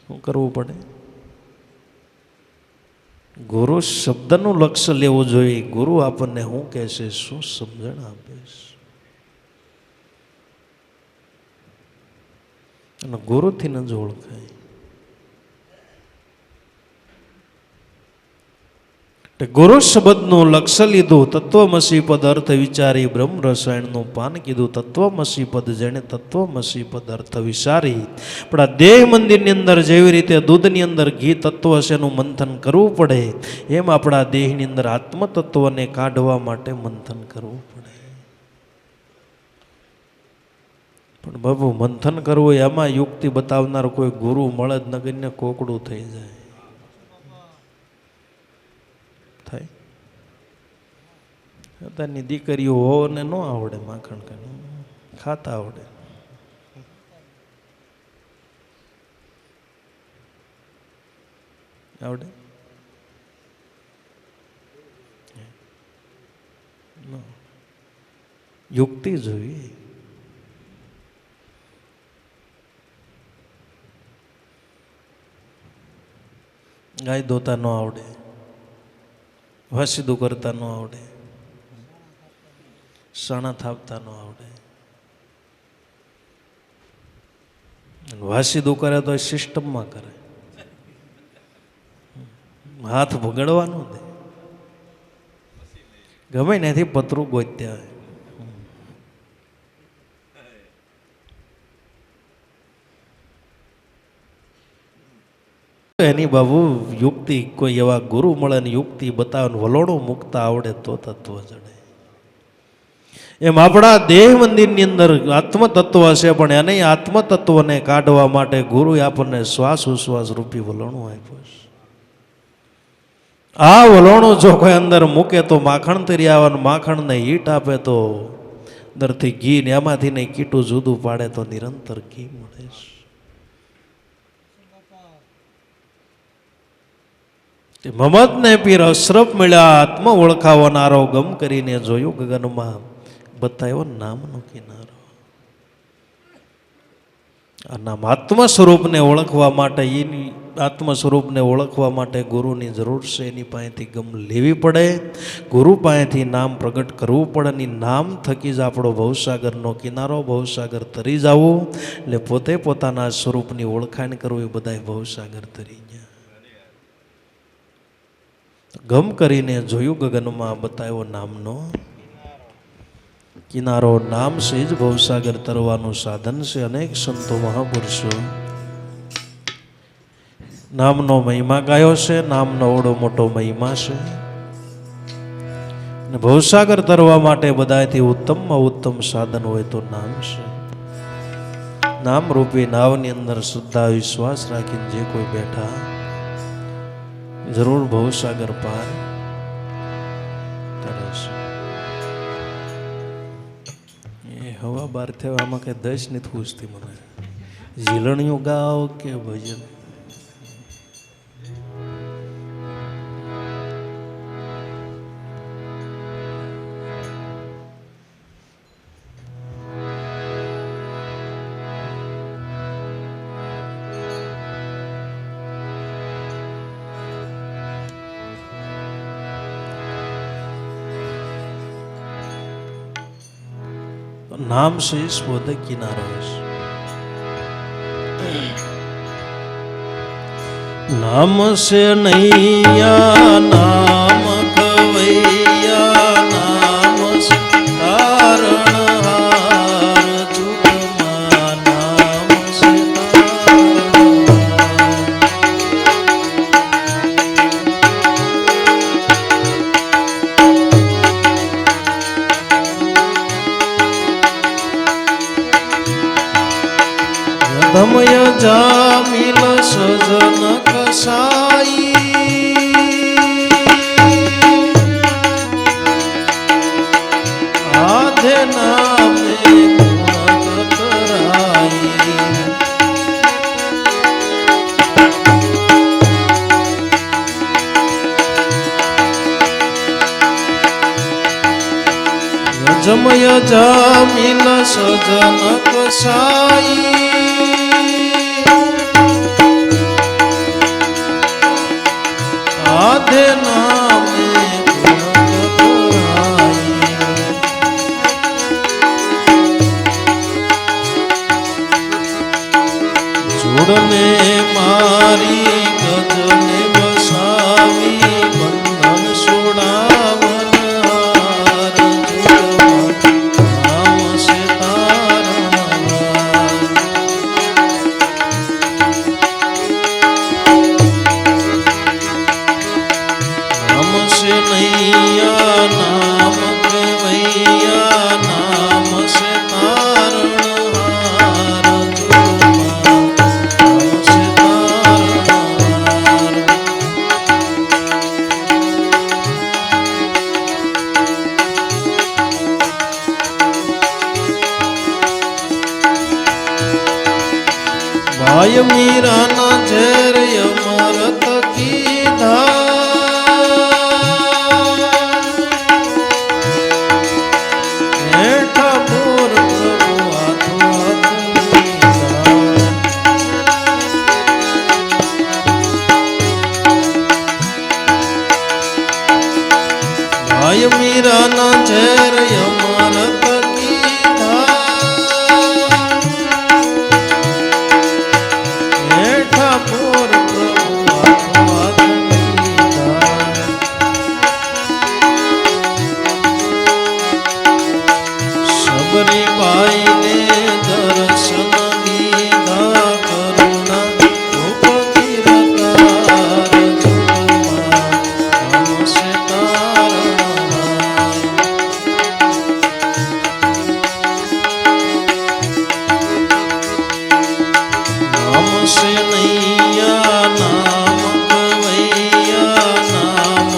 S1: શું કરવું પડે? ગુરુ શબ્દનું લક્ષ્ય લેવું જોઈએ. ગુરુ આપણને શું કહે છે, શું સમજણ આપે છે, અને ગુરુથી ન જ ઓળખાય. ગુરુ શબ્દનું લક્ષ્ય લીધું. તત્વમસી પદ અર્થ વિચારી. બ્રહ્મ રસાયણનું પાન કીધું. તત્વમસી પદ જેણે તત્વમસી પદ અર્થ વિચારી. પણ આ દેહ મંદિરની અંદર જેવી રીતે દૂધની અંદર ઘી તત્વ છે એનું મંથન કરવું પડે, એમ આપણા દેહની અંદર આત્મતત્વને કાઢવા માટે મંથન કરવું પડે. પણ બાબુ મંથન કરવું એમાં યુક્તિ બતાવનાર કોઈ ગુરુ મળે જ નગરને કોકડું થઈ જાય. પોતાની દીકરીઓ હોને ન આવડે માખણ ખાતા આવડે. આવડે યુક્તિ જોઈએ. ગાય દોતા ન આવડે, વાસીદું કરતા ન આવડે, સણા થાપતા ન આવડે. વાસીદું કરે તો સિસ્ટમમાં કરે, હાથ ભગડવાનો દે. ગમે નથી પતરું ગોત્યા હોય. એની બાબુ યુક્તિ કોઈ એવા ગુરુ મળે ને યુક્તિ બતાવે વલોણું મૂકતા આવડે તો તત્વ જડે. એમ આપણા દેહ મંદિરની અંદર આત્મતત્વ છે, પણ એને આત્મતત્વને કાઢવા માટે ગુરુએ આપણને શ્વાસ ઉશ્વાસ રૂપી વલણું આપ્યું છે. આ વલોણું જો કોઈ અંદર મૂકે તો માખણ તરી આવવાનું, માખણને હીટ આપે તો અંદરથી ઘી ને એમાંથી નહીં કીટું જુદું પાડે તો નિરંતર ઘી મળે છે. મમદને પીર અશરફ મળ્યા, આત્મ ઓળખાવનારો, ગમ કરીને જોયું ગગનમાં બતાવ્યો નામનો કિનારો. આ નામ આત્મ સ્વરૂપને ઓળખવા માટે, એની આત્મ સ્વરૂપને ઓળખવા માટે ગુરુની જરૂર છે. એની પાસેથી ગમ લેવી પડે, ગુરુ પાસેથી નામ પ્રગટ કરવું પડે. અને નામ થકી જ આપણો ભવસાગરનો કિનારો, ભવસાગર તરી જવું એટલે પોતે પોતાના સ્વરૂપની ઓળખાણ કરવું, એ બધા ભવસાગર તરી ગયા. ગમ કરીને જોયું ગગનમાં બતાવ્યો નામનો કિનારો. નામ છે જ ભવસાગર તરવાનું સાધન છે. અનેક સંતો મહાપુરુષો નામનો મહિમા ગાયો છે. નામનો ઓડો મોટો મહિમા છે. ભવસાગર તરવા માટે બધાથી ઉત્તમમાં ઉત્તમ સાધન હોય તો નામ છે. નામ રૂપી નાવની અંદર શ્રદ્ધા વિશ્વાસ રાખીને જે કોઈ બેઠા જરૂર ભવસાગર પાર કરે છે. એ હવા બાર થયો, આમાં કઈ દસ નથી પૂછતી મને, ઝીલણીઓ ગાવ કે ભજન. નામ છે સ્વદ કિનારો છે. નામ છે નૈયા, નામ કવૈયા, નામ છે તારણહાર, જુગમાં નામ છે ધમય જામિલ સજન કસાઈ, આધે નામે ગુણ કતરાઈ. જમય જામિલ સજન કસાઈ, આધે નામે ગુણ કતરાઈ. જોડને મારી ગજને બસાવી, બંધન છોડાવનહાર, નામ છે તારણહાર. નામ છે નૈયા, નામ કવૈયા, નામ છે તારણહાર, જુગમાં નામ છે તારણહાર. ભાઈ મીરાના ઝેર અમરત કીધા, હેઠા મોર પ્રભુ હાથો હાથ લીધા. ભાઈ મીરાના ઝેર અમરત કીધા, હેઠા મોર પ્રભુ હાથો હાથ લીધા. સબરી બાઈને દર્શન દીધા, કરુણા રૂપથી રતાર, જુગમાં નામ છે તારણહાર. નામ છે નૈયા, નામ કવૈયા, નામ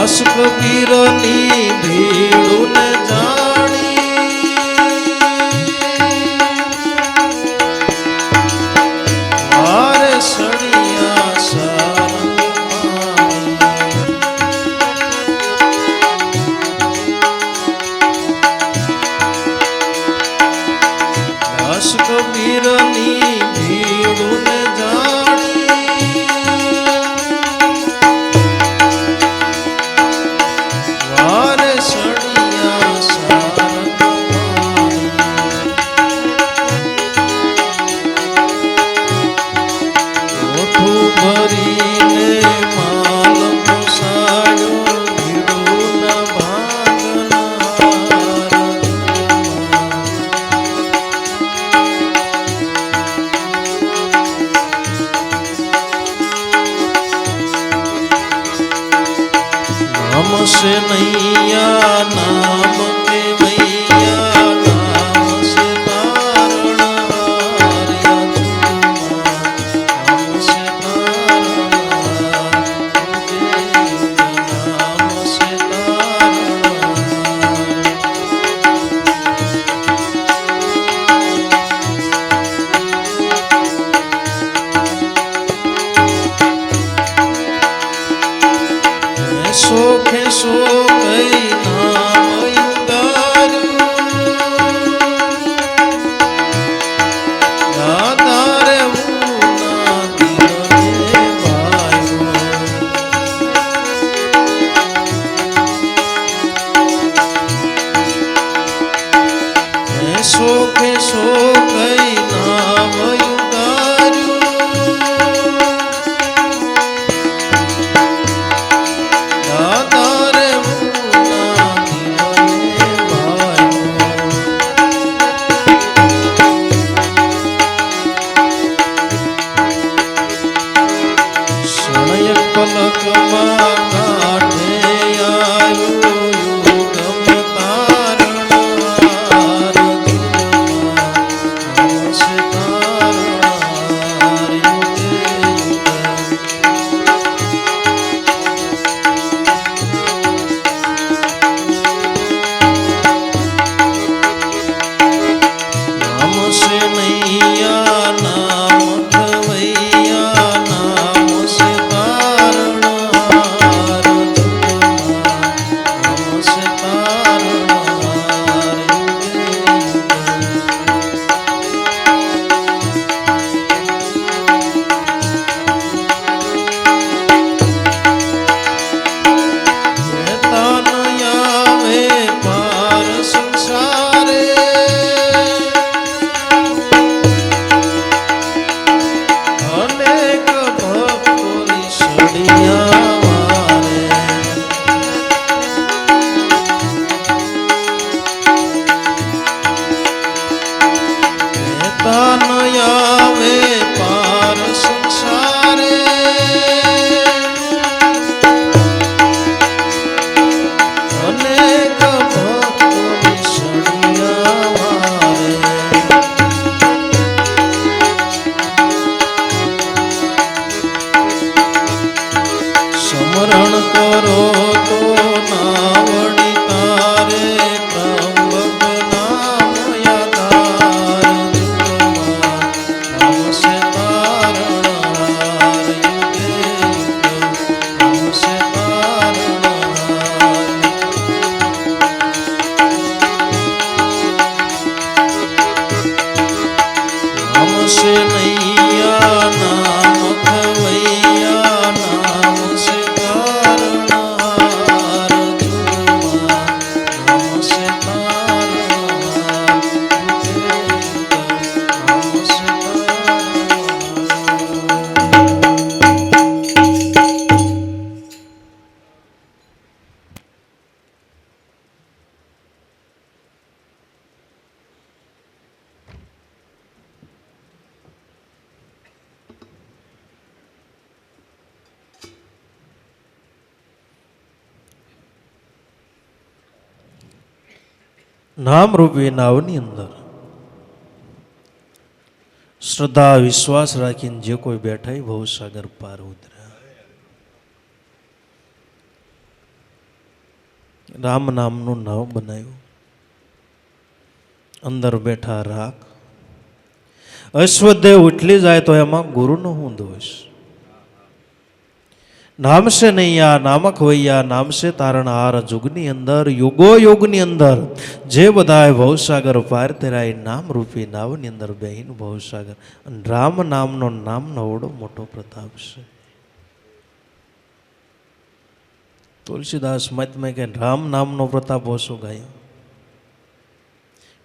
S1: દાસ કબીરની ભીડું ને જાણી મારે સણિયા સારંગ દાસ કબીરની ભીડું ને જાણી વારે સણિયા સારંગ ઓઠું ભરીને માલ પોસાડ્યો ભીડું ના ભાંગનાર नाम से नैया नाम के मैया नाम से तारणहार नाम से तारणहार नाम से तारणहार सोखे सो गई नाम युगारू दादा रे ऊना दिल में भायो सोखे सो गई नाम युगारू પલકમાં કાઢે આવ્યો યુગમ તારણહાર નામ સે તારણહાર યુગે નામ સે નૈયા નામ ખવૈયા નામ સે નામ રૂપી નાવની અંદર શ્રદ્ધા વિશ્વાસ રાખીને જે કોઈ બેઠા ભવસાગર પાર ઉતર્યા. રામ નામનું નાવ બનાવ્યું. અંદર બેઠા રાખ. અશ્વદેવ ઉઠલી જાય તો એમાં ગુરુનો હું દોષ? નામ છે નૈયા નામક વૈયા નામ છે તારણ હાર. જુગની અંદર યુગો યુગની અંદર જે બધા ભવસાગર પાર તેરાય નામ રૂપી નાવની અંદર બેહીન ભવસાગર. અને રામ નામનો નામનો ઓડો મોટો પ્રતાપ છે. તુલસીદાસ મહાત્મા કે રામ નામનો પ્રતાપ ઓછો ગાયો.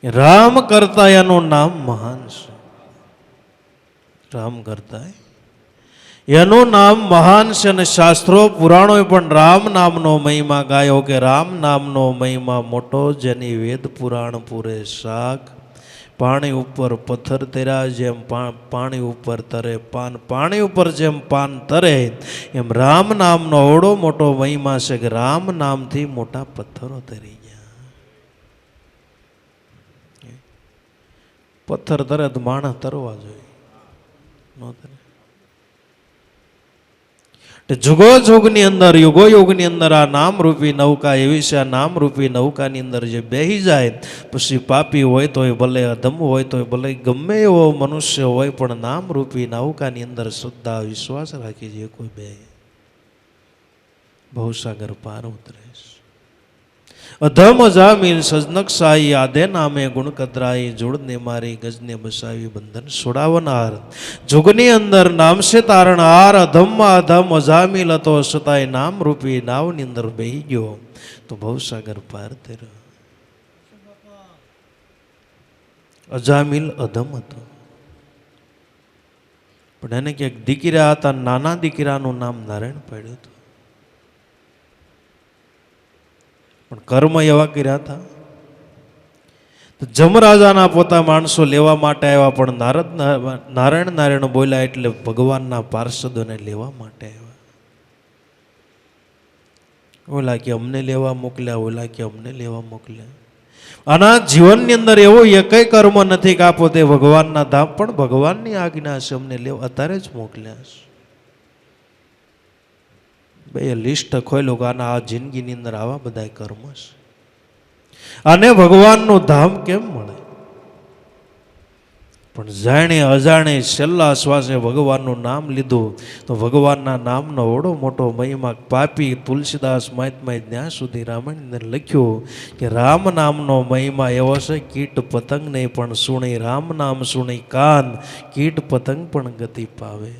S1: રામ કરતા એનું નામ મહાન છે. રામ કરતા એનું નામ મહાન છે. અને શાસ્ત્રો પુરાણો પણ રામ નામનો મહિમા ગાયો કે રામ નામનો મહિમા મોટો. જેની વેદ પુરાણ પૂરે શાક. પાણી ઉપર પથ્થર તેરા જેમ પાણી ઉપર તરે પાન. પાણી ઉપર જેમ પાન તરે એમ રામ નામનો ઓડો મોટો મહિમા છે કે રામ નામથી મોટા પથ્થરો તરી ગયા. પથ્થર તરે તો માણસ તરવા જોઈએ, ન તરે. જુગો જુગની અંદર યુગો યુગની અંદર આ નામ રૂપી નૌકા એવી છે. આ નામ રૂપી નૌકાની અંદર જે બેહી જાય પછી પાપી હોય તોય ભલે, અધમ હોય તોય ભલે, ગમે એવો મનુષ્ય હોય પણ નામ રૂપી નૌકાની અંદર શ્રદ્ધા વિશ્વાસ રાખી જે કોઈ બે ભવસાગર પાર ઉતરે. અધમ જામીન સજનક સાઈ આધે નામે ગુણ કતરાઈ. જોડને મારી ગજને બસાવી બંધન છોડાવનાર. જુગની અંદર નામ છે તારણહાર. અધમમાં અધમ અજામીલ હતો છતાંય નામ રૂપી નાવની અંદર બેહી ગયો તો ભવસાગર પાર તેરો. અજામીલ અધમ હતો પણ એને ક્યાંક દીકરા હતા. નાના દીકરાનું નામ નારાયણ પડ્યું હતું. પણ કર્મ એવા કર્યા હતા. જમરાજાના પોતા માણસો લેવા માટે આવ્યા પણ નારાયણ નારાયણ બોલ્યા એટલે ભગવાનના પાર્ષદોને લેવા માટે આવ્યા. ઓલા કે અમને લેવા મોકલ્યા, ઓલા કે અમને લેવા મોકલ્યા. આના જીવનની અંદર એવો એકય કર્મ નથી કે આ પોતે ભગવાનના ધામ પણ ભગવાનની આજ્ઞા છે અમને લેવા અત્યારે જ મોકલ્યા છે. બે લિસ્ટ ખોલ્યું કે આના આ જિંદગીની અંદર આવા બધા કર્મ છે. આને ભગવાનનું ધામ કેમ મળે? પણ જાણે અજાણે છેલ્લા શ્વાસે ભગવાનનું નામ લીધું તો ભગવાનના નામનો ઓડો મોટો મહિમા. પાપી તુલસીદાસ મહાત્માએ ત્યાં સુધી રામાયણની અંદર લખ્યું કે રામ નામનો મહિમા એવો છે કીટ પતંગ નહીં પણ સુણી. રામ નામ સુણી કાન, કીટ પતંગ પણ ગતિ પાવે.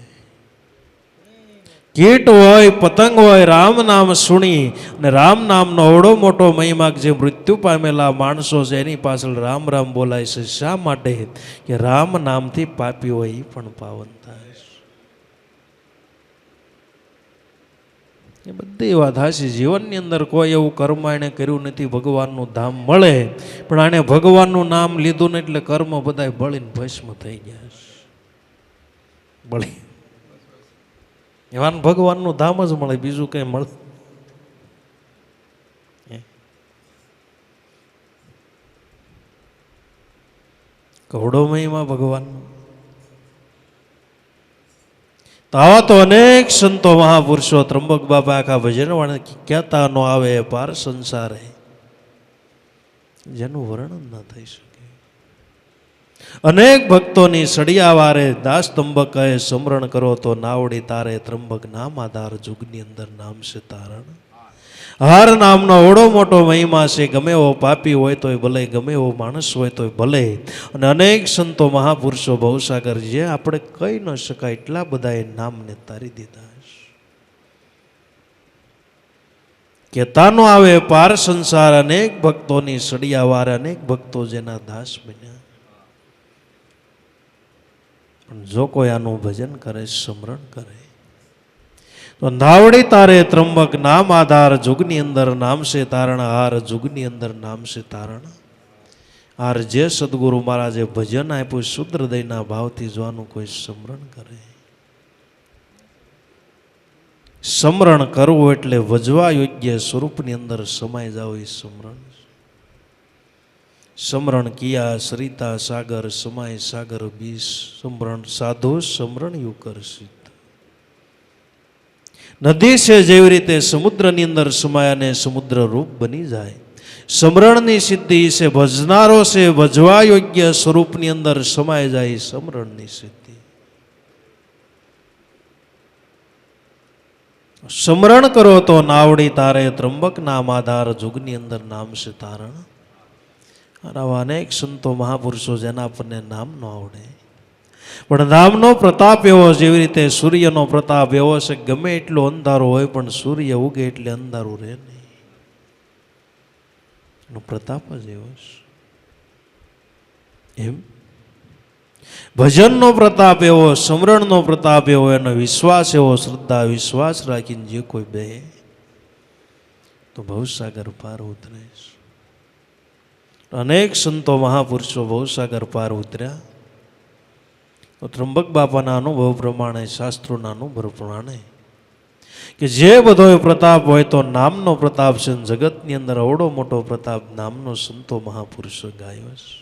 S1: કીટ હોય પતંગ હોય રામ નામ સુણી. અને રામ નામનો ઓડો મોટો મહિમા. જે મૃત્યુ પામેલા માણસો છે એની પાછળ રામ રામ બોલાય છે. શા માટે? કે રામ નામથી પાપી હોય એ પણ પાવન થાય. એ બધી વાત હાચી. જીવનની અંદર કોઈ એવું કર્મ એને કર્યું નથી ભગવાનનું ધામ મળે. પણ આને ભગવાનનું નામ લીધું ને એટલે કર્મ બધા બળીને ભસ્મ થઈ ગયા છે. બળી એવાનું ભગવાનનું ધામ જ મળે, બીજું કંઈ મળે. કવડો મહિમા ભગવાનનો. તો આવા તો અનેક સંતો મહાપુરુષો ત્રંબક બાપા આખા ભજન વાળા કહેતા નો આવે પાર સંસારે જેનું વર્ણન ન થઈ શકે. અનેક ભક્તોની સળિયાવારે દાસ ત્રંબક કહે સમરણ કરો તો નાવડી તારે. ત્રંબક નામ આધાર જુગની અંદર નામ છે તારણ. હાર નામનો ઓડો મોટો મહિમા છે. ગમે એવો પાપી હોય તોય ભલે, ગમે એવો માણસ હોય તોય ભલે. અને અનેક સંતો મહાપુરુષો ભવસાગર જે આપણે કહી ન શકાય એટલા બધા એ નામને તારી દીધા. કેતાનો આવે પાર સંસાર. અનેક ભક્તોની સળિયાવારે અનેક ભક્તો જેના દાસ બન્યા. જો કોઈ આનું ભજન કરે, સ્મરણ કરે તો નાવડી તારે ત્રંબક નામ આધાર. જુગની અંદર નામ છે તારણ હાર. જુગની અંદર નામ છે તારણ હાર. જે સદગુરુ મહારાજે ભજન આપ્યું શુદ્ર હૃદયના ભાવથી જોવાનું કોઈ સ્મરણ કરે. સ્મરણ કરવું એટલે વજવા યોગ્ય સ્વરૂપની અંદર સમાઈ જાવ એ સ્મરણ. સમરણ કિયા સરિતા સાગર સમાય સાગર બીસ. સમરણ સાધુ સમરણ યુ કરશિત. નદી છે જેવી રીતે સમુદ્રની અંદર સમાય અને સમુદ્ર રૂપ બની જાય, સમરણની સિદ્ધિ છે ભજનારો છે ભજવા યોગ્ય સ્વરૂપની અંદર સમાય જાય સમરણની સિદ્ધિ. સમરણ કરો તો નાવડી તારે, ત્રંબક નામ આધાર, જુગની અંદર નામ છે તારણ. આવા અનેક સંતો મહાપુરુષો જેના આપણને નામ ન આવડે, પણ નામનો પ્રતાપ એવો, જેવી રીતે સૂર્યનો પ્રતાપ એવો છે, ગમે એટલો અંધારો હોય પણ સૂર્ય ઉગે એટલે અંધારું રહે નહીં, એનો પ્રતાપ જ એવો છે. એમ ભજનનો પ્રતાપ એવો, સમરણનો પ્રતાપ એવો, એનો વિશ્વાસ એવો, શ્રદ્ધા વિશ્વાસ રાખીને જે કોઈ બે તો ભવસાગર પાર ઉતરે. અનેક સંતો મહાપુરુષો ભવસાગર પાર ઉતર્યા. તો ત્રંબક બાપાના અનુભવ પ્રમાણે, શાસ્ત્રોના અનુભવ પ્રમાણે કે જે બધો પ્રતાપ હોય તો નામનો પ્રતાપ છે. જગતની અંદર અવડો મોટો પ્રતાપ નામનો સંતો મહાપુરુષો ગાયો છે.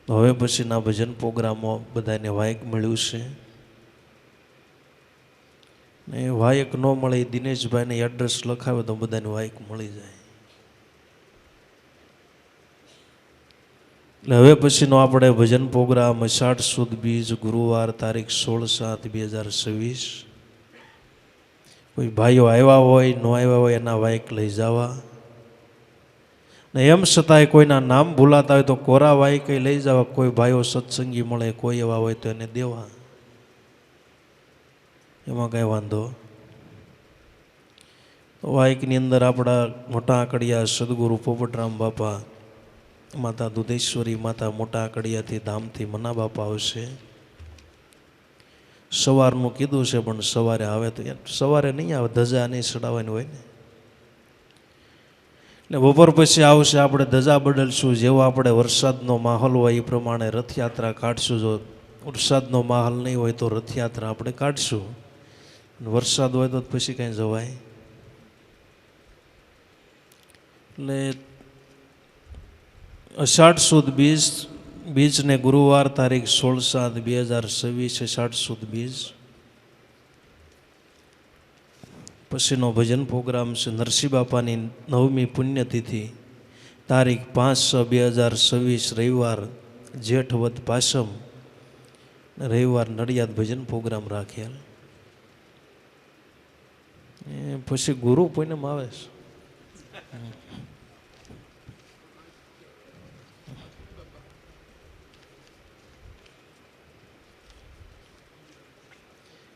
S1: હવે પછીના ભજન પ્રોગ્રામો બધાને વાયક મળ્યું છે, ને વાયક ન મળે દિનેશભાઈને એડ્રેસ લખાવે તો બધાને વાયક મળી જાય. એટલે હવે પછીનો આપણે ભજન પ્રોગ્રામ અષાઢ સુદ બીજ ગુરુવાર તારીખ 16/7/2026. કોઈ ભાઈઓ આવ્યા હોય ન આવ્યા હોય એના વાયક લઈ જવા, ને એમ છતાંય કોઈના નામ ભૂલાતા હોય તો કોરા વાયક લઈ જવા. કોઈ ભાઈઓ સત્સંગી મળે કોઈ એવા હોય તો એને દેવા, એમાં કાંઈ વાંધો. વાયકની અંદર આપણા મોટા આકડિયા સદગુરુ પોપટરામ બાપા, માતા દુધેશ્વરી માતા મોટા આકડિયાથી ધામથી મના બાપા આવશે. સવારનું કીધું છે પણ સવારે આવે તો સવારે નહીં આવે, ધજા નહીં ચડાવવાની હોય ને, એટલે બપોર પછી આવશે. આપણે ધજા બદલશું, જેવો આપણે વરસાદનો માહોલ હોય એ પ્રમાણે રથયાત્રા કાઢશું. જો વરસાદનો માહોલ નહીં હોય તો રથયાત્રા આપણે કાઢશું, વરસાદ હોય તો પછી કાંઈ જવાય. એટલે અષાઢ સુદ બીજને ગુરુવાર તારીખ 16/7/2026 અષાઢ સુદ બીજ. પછીનો ભજન પ્રોગ્રામ છે નરસિંહ બાપાની 9મી પુણ્યતિથિ તારીખ 5/6/2026 રવિવાર, જેઠ વદ પાસમ, રવિવાર નડિયાદ ભજન પ્રોગ્રામ રાખેલ. પછી ગુરુ પૂનમ આવે છે.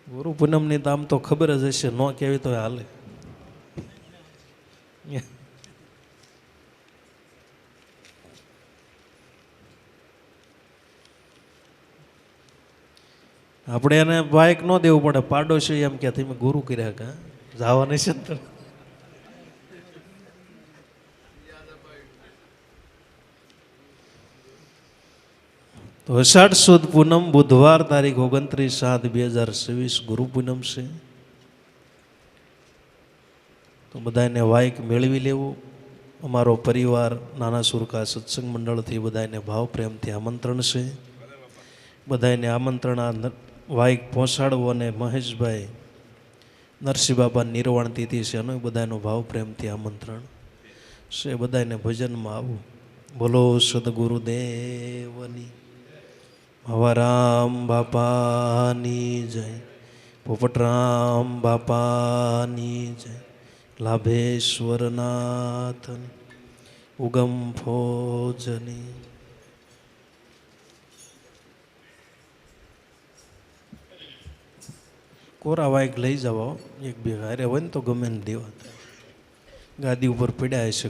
S1: ગુરુ પૂનમની તો આમ તો ખબર જ હશે, ન કહેવી તો હાલે. આપણે એને બાઇક ન દેવું પડે, પાડોશી એમ કે તમે ગુરુ કર્યા કા જવાની છે ને. તો અષાઢ સુદ પૂનમ બુધવાર તારીખ 29/7/2026 ગુરુ પૂનમ છે. તો બધાને વાયક મેળવી લેવું. અમારો પરિવાર નાના સુરકા સત્સંગ મંડળથી બધાને ભાવ પ્રેમથી આમંત્રણ છે. બધાને આમંત્રણ વાયક પહોંચાડવો. અને મહેશભાઈ નરસિંહ બાપા નિર્વાણ તિથિ છે, એનો બધાનો ભાવ પ્રેમથી આમંત્રણ છે. બધાને ભજનમાં આવું. બોલો સદગુરુદેવની, ભવારામ બાપાની જય, પોપટરામ બાપાની જય, લાભેશ્વરનાથની, ઉગમ ફોજની. કોરા વાયક લઈ જાવ, એક બે હારે હોય ને તો ગમે ને દેવા. ગાદી ઉપર પડ્યા છે.